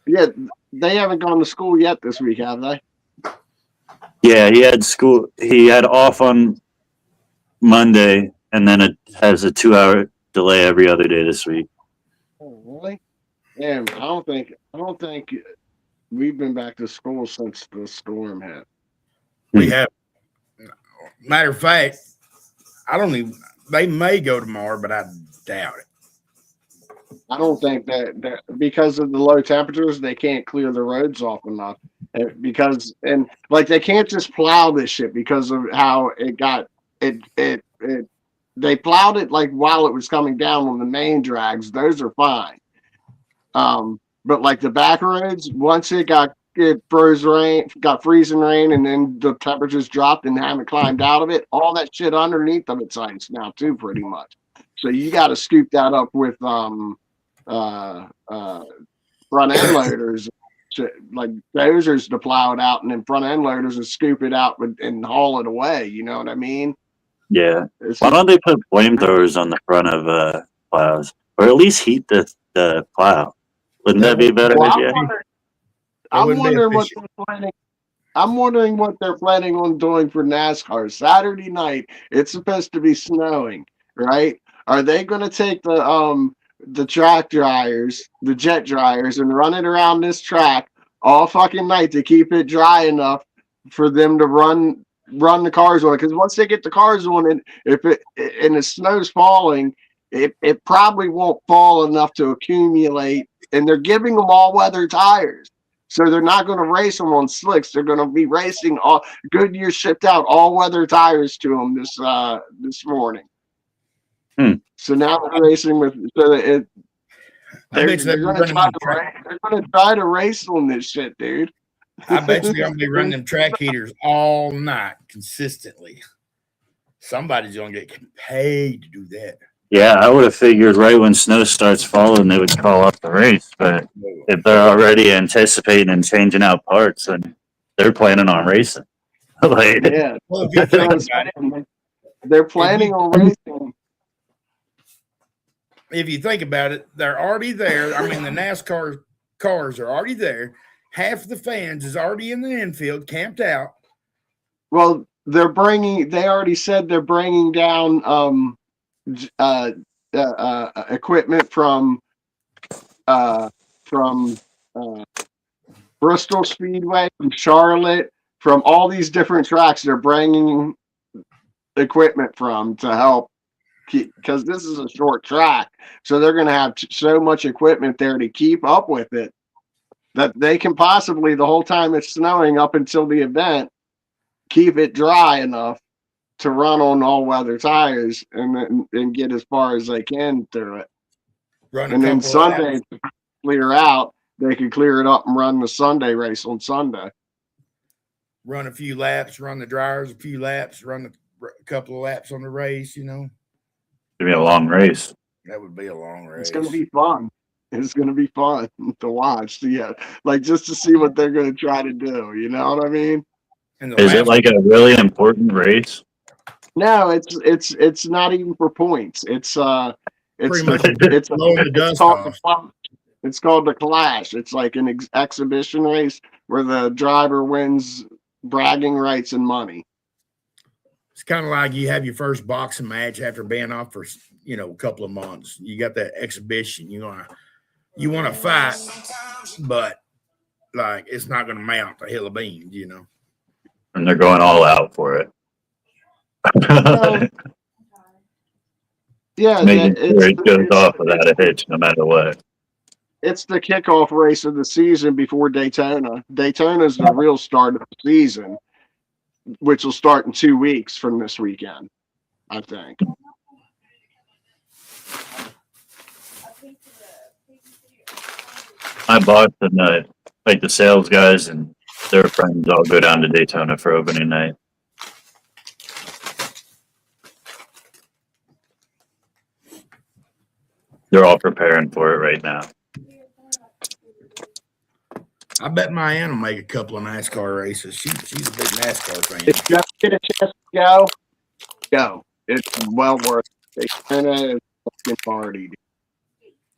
Yeah, they haven't gone to school yet this week, have they? Yeah, he had school. He had off on Monday, and then it has a 2-hour delay every other day this week. Oh, really? Damn, I don't think we've been back to school since the storm hit. We have. Matter of fact, I don't even. They may go tomorrow, but I doubt it. I don't think that because of the low temperatures, they can't clear the roads off enough. Because they can't just plow this shit because of how it got it. They plowed it like while it was coming down on the main drags. Those are fine. But like the back roads, once it got freezing rain, and then the temperatures dropped and haven't climbed out of it, all that shit underneath of it's ice now too, pretty much. So you got to scoop that up with front end loaders, like dozers to plow it out, and then front end loaders to scoop it out and haul it away. You know what I mean? Yeah. Why don't they put flamethrowers on the front of plows, or at least heat the plow? Wouldn't that be a better idea? I'm wondering what they're planning. I'm wondering what they're planning on doing for NASCAR Saturday night. It's supposed to be snowing, right? Are they going to take the track dryers, the jet dryers, and run it around this track all fucking night to keep it dry enough for them to run the cars on it? Because once they get the cars on it, if the snow's falling, it probably won't fall enough to accumulate. And they're giving them all weather tires. So they're not going to race them on slicks. They're going to be racing all Goodyear shipped out all weather tires to them this morning. So now they're racing with. So they're going to try to race on this shit, dude. I bet you're going to be running them track heaters all night consistently. Somebody's going to get paid to do that. Yeah, I would have figured right when snow starts falling, they would call up the race. But if they're already anticipating and changing out parts, then they're planning on racing. Like, yeah, well, if you think about it, they're planning on racing. If you think about it, they're already there. I mean, the NASCAR cars are already there. Half the fans is already in the infield, camped out. Well, they already said they're bringing down equipment from Bristol Speedway, from Charlotte, from all these different tracks. They're bringing equipment from to help keep, because this is a short track, so they're going to have so much equipment there to keep up with it that they can possibly, the whole time it's snowing up until the event, keep it dry enough to run on all weather tires and get as far as they can through it. And then Sunday to clear out, they can clear it up and run the Sunday race on Sunday. Run a few laps, run the dryers a few laps, run a couple of laps on the race, you know. It'd be a long race. That would be a long race. It's going to be fun. It's going to be fun to watch. Yeah, like just to see what they're going to try to do. You know what I mean? Is it like a really important race? No, it's not even for points. It's called the Clash. It's like an exhibition race where the driver wins bragging rights and money. It's kind of like you have your first boxing match after being off for a couple of months. You got that exhibition. You want to fight, but like it's not going to mount a hill of beans, you know. And they're going all out for it. Yeah, making sure it goes off without a hitch, no matter what. It's the kickoff race of the season before Daytona. Daytona is the real start of the season, which will start in 2 weeks from this weekend, I think. My boss and like the sales guys and their friends all go down to Daytona for opening night. They're all preparing for it right now. I bet my aunt will make a couple of NASCAR races. She's a big NASCAR fan. If you get a chance to go. It's well worth it. Daytona is a fucking party.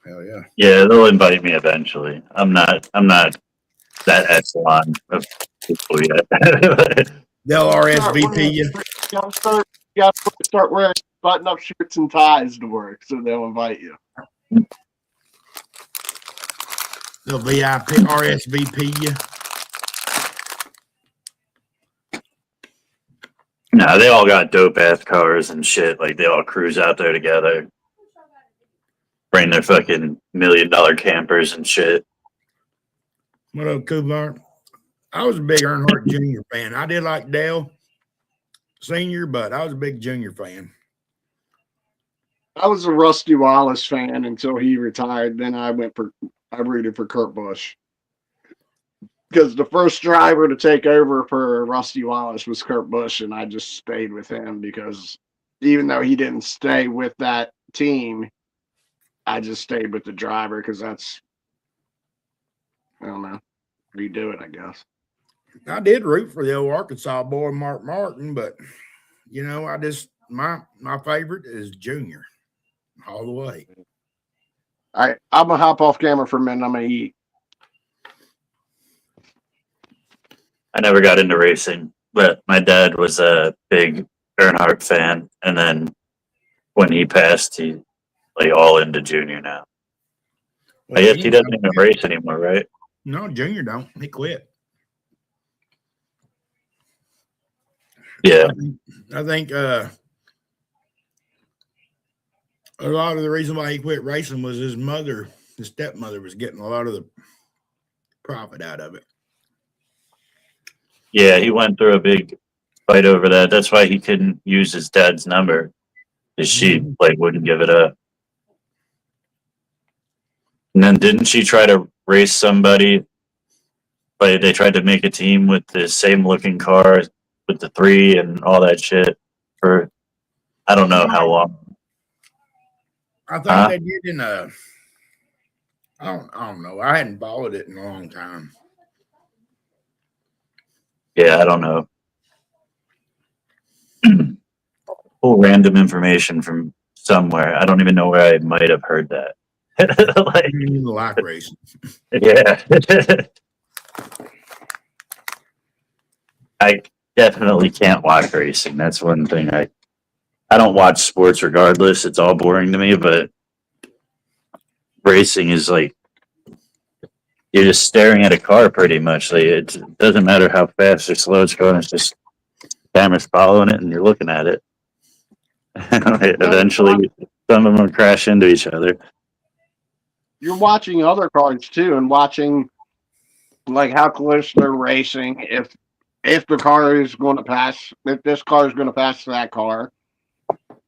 Hell yeah. Yeah, they'll invite me eventually. I'm not that echelon of people yet. They'll RSVP you. You gotta start wearing button-up shirts and ties to work, so they'll invite you. They'll VIP, RSVP you. No, they all got dope ass cars and shit. Like they all cruise out there together, bring their fucking $1 million campers and shit. What up, Kubar? I was a big Earnhardt Jr. fan. I did like Dale Sr., but I was a big Junior fan. I was a Rusty Wallace fan until he retired. Then I rooted for Kurt Busch. Because the first driver to take over for Rusty Wallace was Kurt Busch, and I just stayed with him because even though he didn't stay with that team, I just stayed with the driver because that's, I don't know, you do it, I guess. I did root for the old Arkansas boy, Mark Martin, but, you know, I just, my favorite is Junior all the way. All right, I'm going to hop off camera for a minute. I'm going to eat. I never got into racing, but my dad was a big Earnhardt fan, and then when he passed, he like all into Junior now. I guess he doesn't even race anymore, right? No, Junior don't. He quit. Yeah. I think a lot of the reason why he quit racing was his mother, his stepmother, was getting a lot of the profit out of it. Yeah, he went through a big fight over that. That's why he couldn't use his dad's number, because she like wouldn't give it up. And then didn't she try to race somebody? Like they tried to make a team with the same looking car with the 3 and all that shit for I don't know how long. I think they did in a. I don't know. I hadn't followed it in a long time. Yeah, I don't know. Pull random information from somewhere. I don't even know where I might have heard that. Like racing. Yeah. I definitely can't watch racing. That's one thing I don't watch sports regardless. It's all boring to me, but racing is like you're just staring at a car pretty much. Like it doesn't matter how fast or slow it's going. It's just camera's following it and you're looking at it. Eventually, some of them will crash into each other. You're watching other cars too, and watching like how close they're racing. If the car is going to pass, if this car is going to pass that car,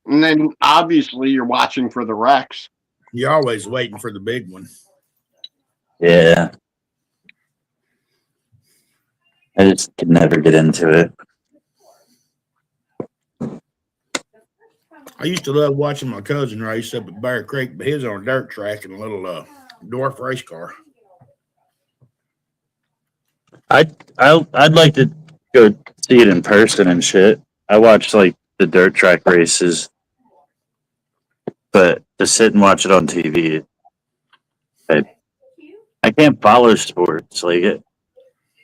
and then obviously you're watching for the wrecks. You're always waiting for the big one. Yeah. I just could never get into it. I used to love watching my cousin race up at Bear Creek, but his on a dirt track in a little dwarf race car. I'd like to go see it in person and shit. I watch like the dirt track races, but to sit and watch it on TV, I can't follow sports. Like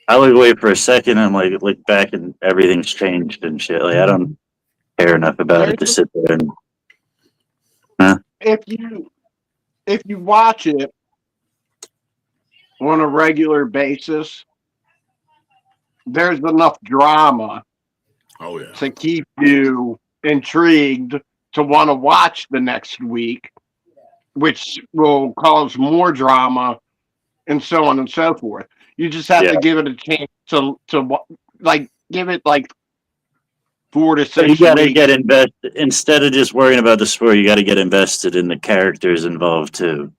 I look away for a second and like look back and everything's changed and shit. Like I don't care enough about it to sit there and. If you watch it on a regular basis, there's enough drama to keep you intrigued to want to watch the next week, which will cause more drama and so on and so forth. You just have to give it a chance to like give it like 4 to 6 So you got to weeks. get invested instead of just worrying about the sport. You got to get invested in the characters involved too.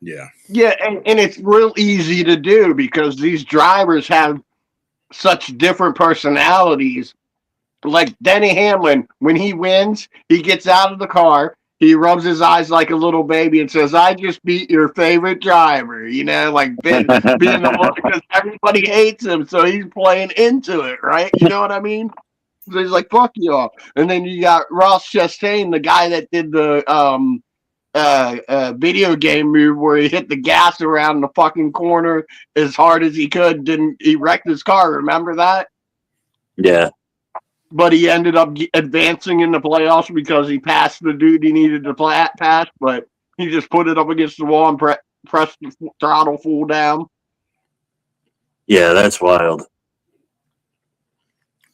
Yeah. Yeah, and it's real easy to do because these drivers have such different personalities. Like Denny Hamlin, when he wins, he gets out of the car, he rubs his eyes like a little baby and says, "I just beat your favorite driver," you know, like being the one because everybody hates him, so he's playing into it, right? You know what I mean? So he's like, "Fuck y'all." And then you got Ross Chastain, the guy that did the video game move where he hit the gas around the fucking corner as hard as he could. He wrecked his car. Remember that? Yeah. but he ended up advancing in the playoffs because he passed the dude he needed to pass, but he just put it up against the wall and pressed the throttle full down. Yeah, that's wild.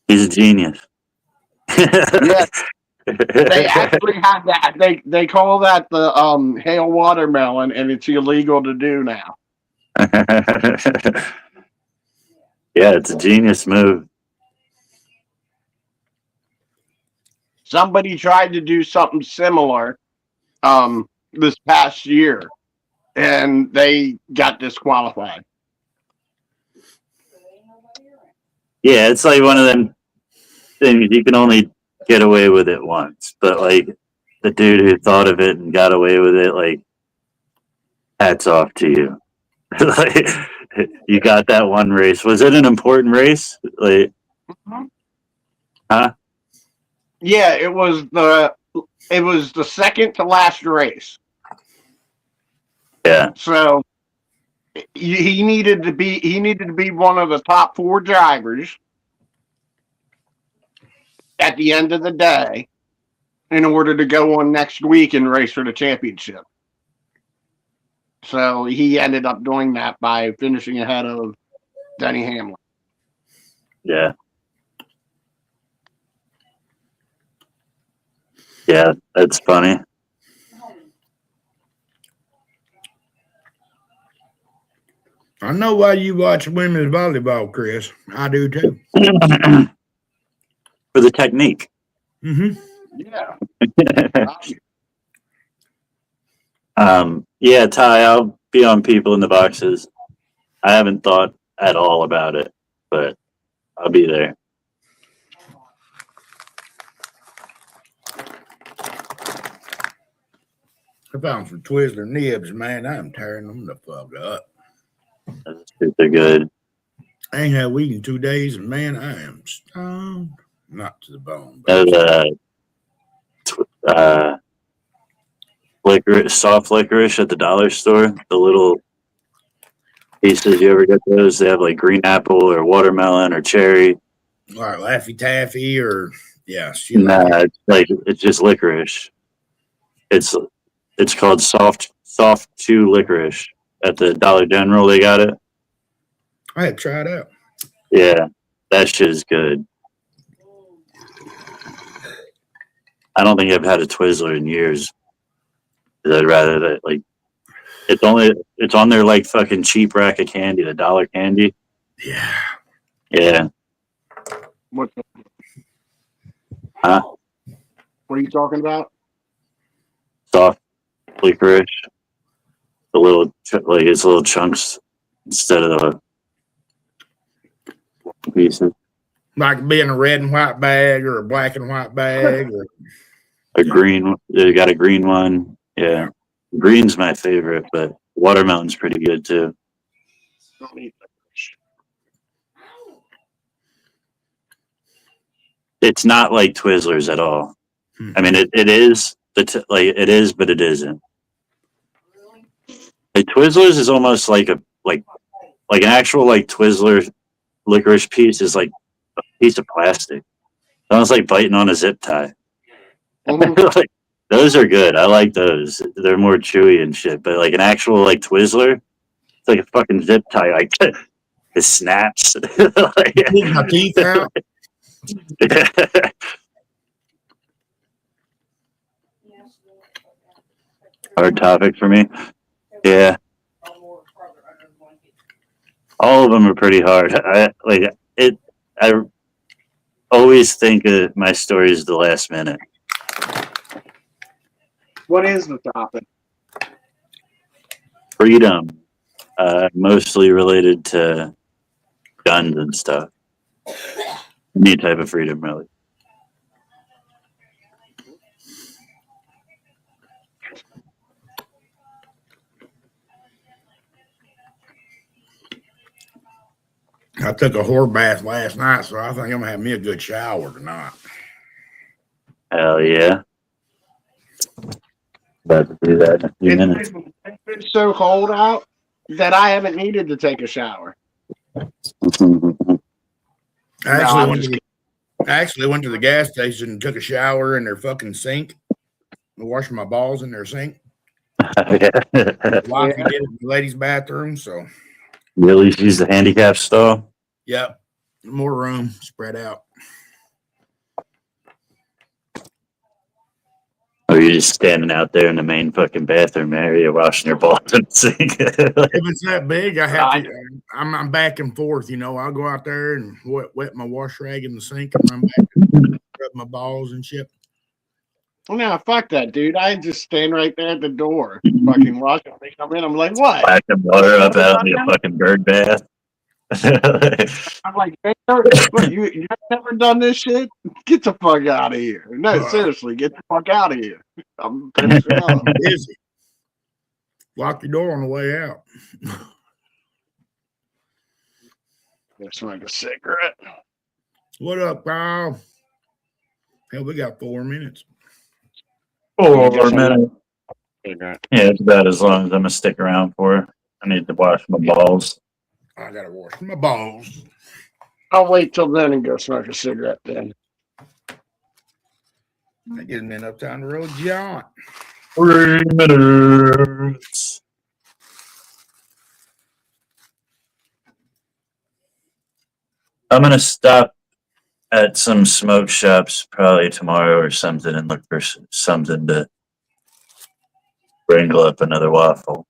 He's a genius. Yeah. They actually have that. They call that the hail watermelon, and it's illegal to do now. Yeah, it's a genius move. Somebody tried to do something similar this past year, and they got disqualified. Yeah, it's like one of them things you can only get away with it once, but like the dude who thought of it and got away with it, like, hats off to you. Like, you got that one race. Was it an important race? Like, huh? Yeah, it was the second to last race. Yeah. So he needed to be one of the top 4 drivers at the end of the day in order to go on next week and race for the championship. So he ended up doing that by finishing ahead of Denny Hamlin. Yeah. Yeah, that's funny. I know why you watch women's volleyball, Chris. I do too. For the technique. Mm-hmm. Yeah. Yeah, Ty, I'll be on people in the boxes. I haven't thought at all about it, but I'll be there. I found some Twizzler nibs, man. I'm tearing them the fuck up. They're good. I ain't had weed in 2 days, and man, I am stoned. Not to the bone. Licorice, soft licorice at the dollar store. The little pieces, you ever get those? They have like green apple or watermelon or cherry. Like Laffy Taffy or shit. Nah, it's just licorice. It's called soft chew licorice at the Dollar General. They got it. I had to try it out. Yeah, that shit is good. I don't think I've had a Twizzler in years. I'd rather that, like, it's on their like fucking cheap rack of candy, the dollar candy. Yeah. Yeah. Huh? What are you talking about? Soft licorice. The little it's little chunks instead of the pieces. Like being a red and white bag or a black and white bag or a green. They got a green one. Yeah, green's my favorite, but watermelon's pretty good too. It's not like Twizzlers at all. I mean, it is it is, but it isn't. Like Twizzlers is almost like an actual like Twizzler licorice piece is like a piece of plastic. It's almost like biting on a zip tie. Like, those are good. I like those. They're more chewy and shit. But like an actual like Twizzler, it's like a fucking zip tie. Like it snaps. Like, my teeth out. Hard topic for me. Yeah. All of them are pretty hard. I always think of my stories the last minute. What is the topic? Freedom. Mostly related to guns and stuff. Any type of freedom, really. I took a whore bath last night, so I think I'm gonna have me a good shower tonight. Hell yeah. About to do that in a few minutes. It's been so cold out that I haven't needed to take a shower. I actually I actually went to the gas station and took a shower in their fucking sink. I washed my balls in their sink. Yeah. Lockie did it in the ladies' bathroom, so You at least use the handicap stall. yep, more room spread out. Or you're just standing out there in the main fucking bathroom area washing your balls in the sink. If it's that big, I have to. I'm back and forth. You know, I'll go out there and wet my wash rag in the sink and run back and rub my balls and shit. No, fuck that, dude. I just stand right there at the door, fucking watch them. They come in. I'm like, what? Whack the water up out in a fucking bird bath. I'm like, man, what, you never done this shit? Get the fuck out of here. No, seriously, get the fuck out of here. I'm finishing up. I'm busy. Lock your door on the way out. Let's smoke a cigarette. What up, pal? Hell, we got 4 minutes. 4 minutes. Yeah, it's about as long as I'm gonna stick around for. I need to wash my balls. I gotta wash my balls. I'll wait till then and go smoke a cigarette then. I get enough time to roll John. 3 minutes. I'm gonna stop at some smoke shops probably tomorrow or something and look for something to wrangle up another waffle.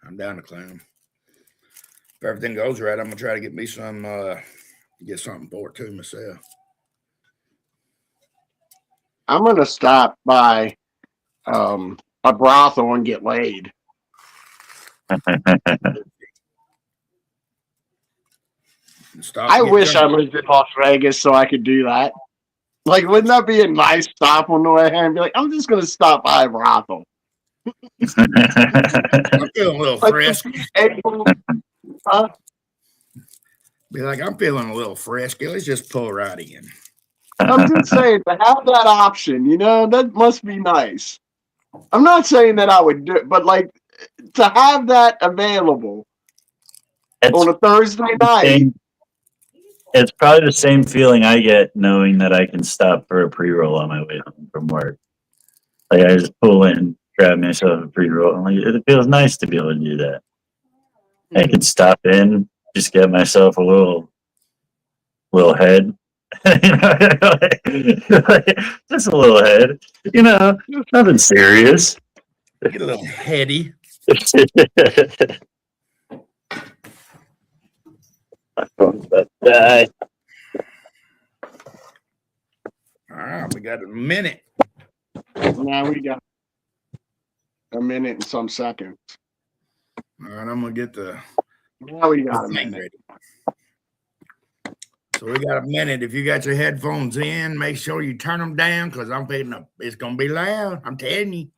I'm down to clown. If everything goes right, I'm gonna try to get me some get something for it too myself. I'm gonna stop by a brothel and get laid. I wish I lived in Las Vegas so I could do that. Like, wouldn't that be a nice stop on the way here and be like, I'm just gonna stop by a brothel. I'm feeling a little frisky. Huh? Be like, I'm feeling a little frisky. Let's just pull right in. I'm just saying, to have that option, you know, that must be nice. I'm not saying that I would do it, but like to have that available on a Thursday night. It's probably the same feeling I get knowing that I can stop for a pre-roll on my way home from work. Like I just pull in, grab myself a pre-roll, and like, it feels nice to be able to do that. I can stop in, just get myself a little head. Just a little head. You know, nothing serious. Get a little heady. My phone's about to die. All right, we got a minute. Now we got a minute and some seconds. All right, I'm gonna get the Now we got a thing minute. ready. So we got a minute. If you got your headphones in, make sure you turn them down because I'm feeling up. It's gonna be loud. I'm telling you.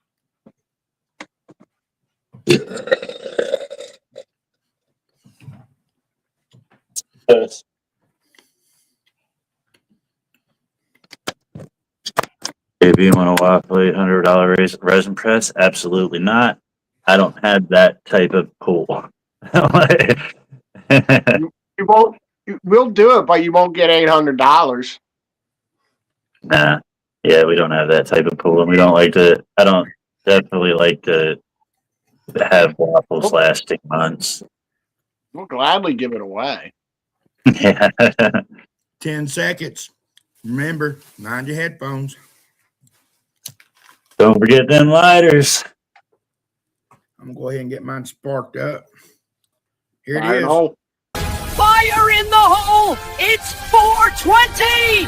If you want to waffle $800 resin press, absolutely not. I don't have that type of pool. You won't. We'll do it, but you won't get $800. Nah. Yeah, we don't have that type of pool, and we don't like to. I don't definitely like to have waffles lasting months. We'll gladly give it away. Yeah. 10 seconds. Remember, mind your headphones. Don't forget them lighters. I'm gonna go ahead and get mine sparked up. Here it I is. know. Fire in the hole! It's 420!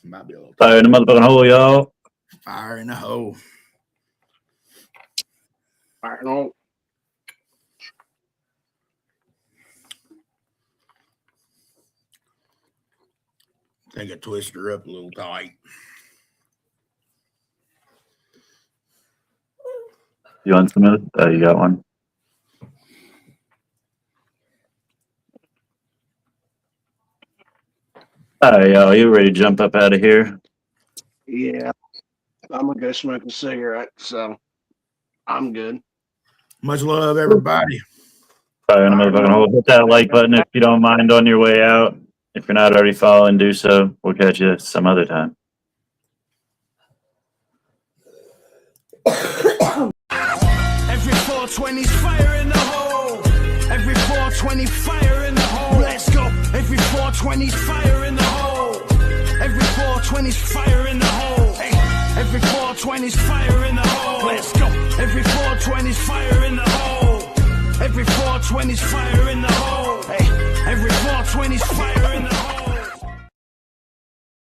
Might be a little Fire in the motherfucking hole, y'all. fire in the hole. I know. I think I twisted her up a little tight. You want some of it? Oh, you got one? All right, y'all. You ready to jump up out of here? Yeah. I'm gonna go smoke a cigarette, so I'm good. Much love, everybody. All right, motherfucker. Hit that like button if you don't mind on your way out. If you're not already following, do so. We'll catch you some other time. Every 420's fire in the hole. Every 420 fire in the hole. Let's go. Every 420's fire in the hole. Every 420's fire in the hole. Hey. Every 420's fire in the hole. Let's go. Every 420's fire in the hole. Every 420's fire in the hole. Hey. Every 420's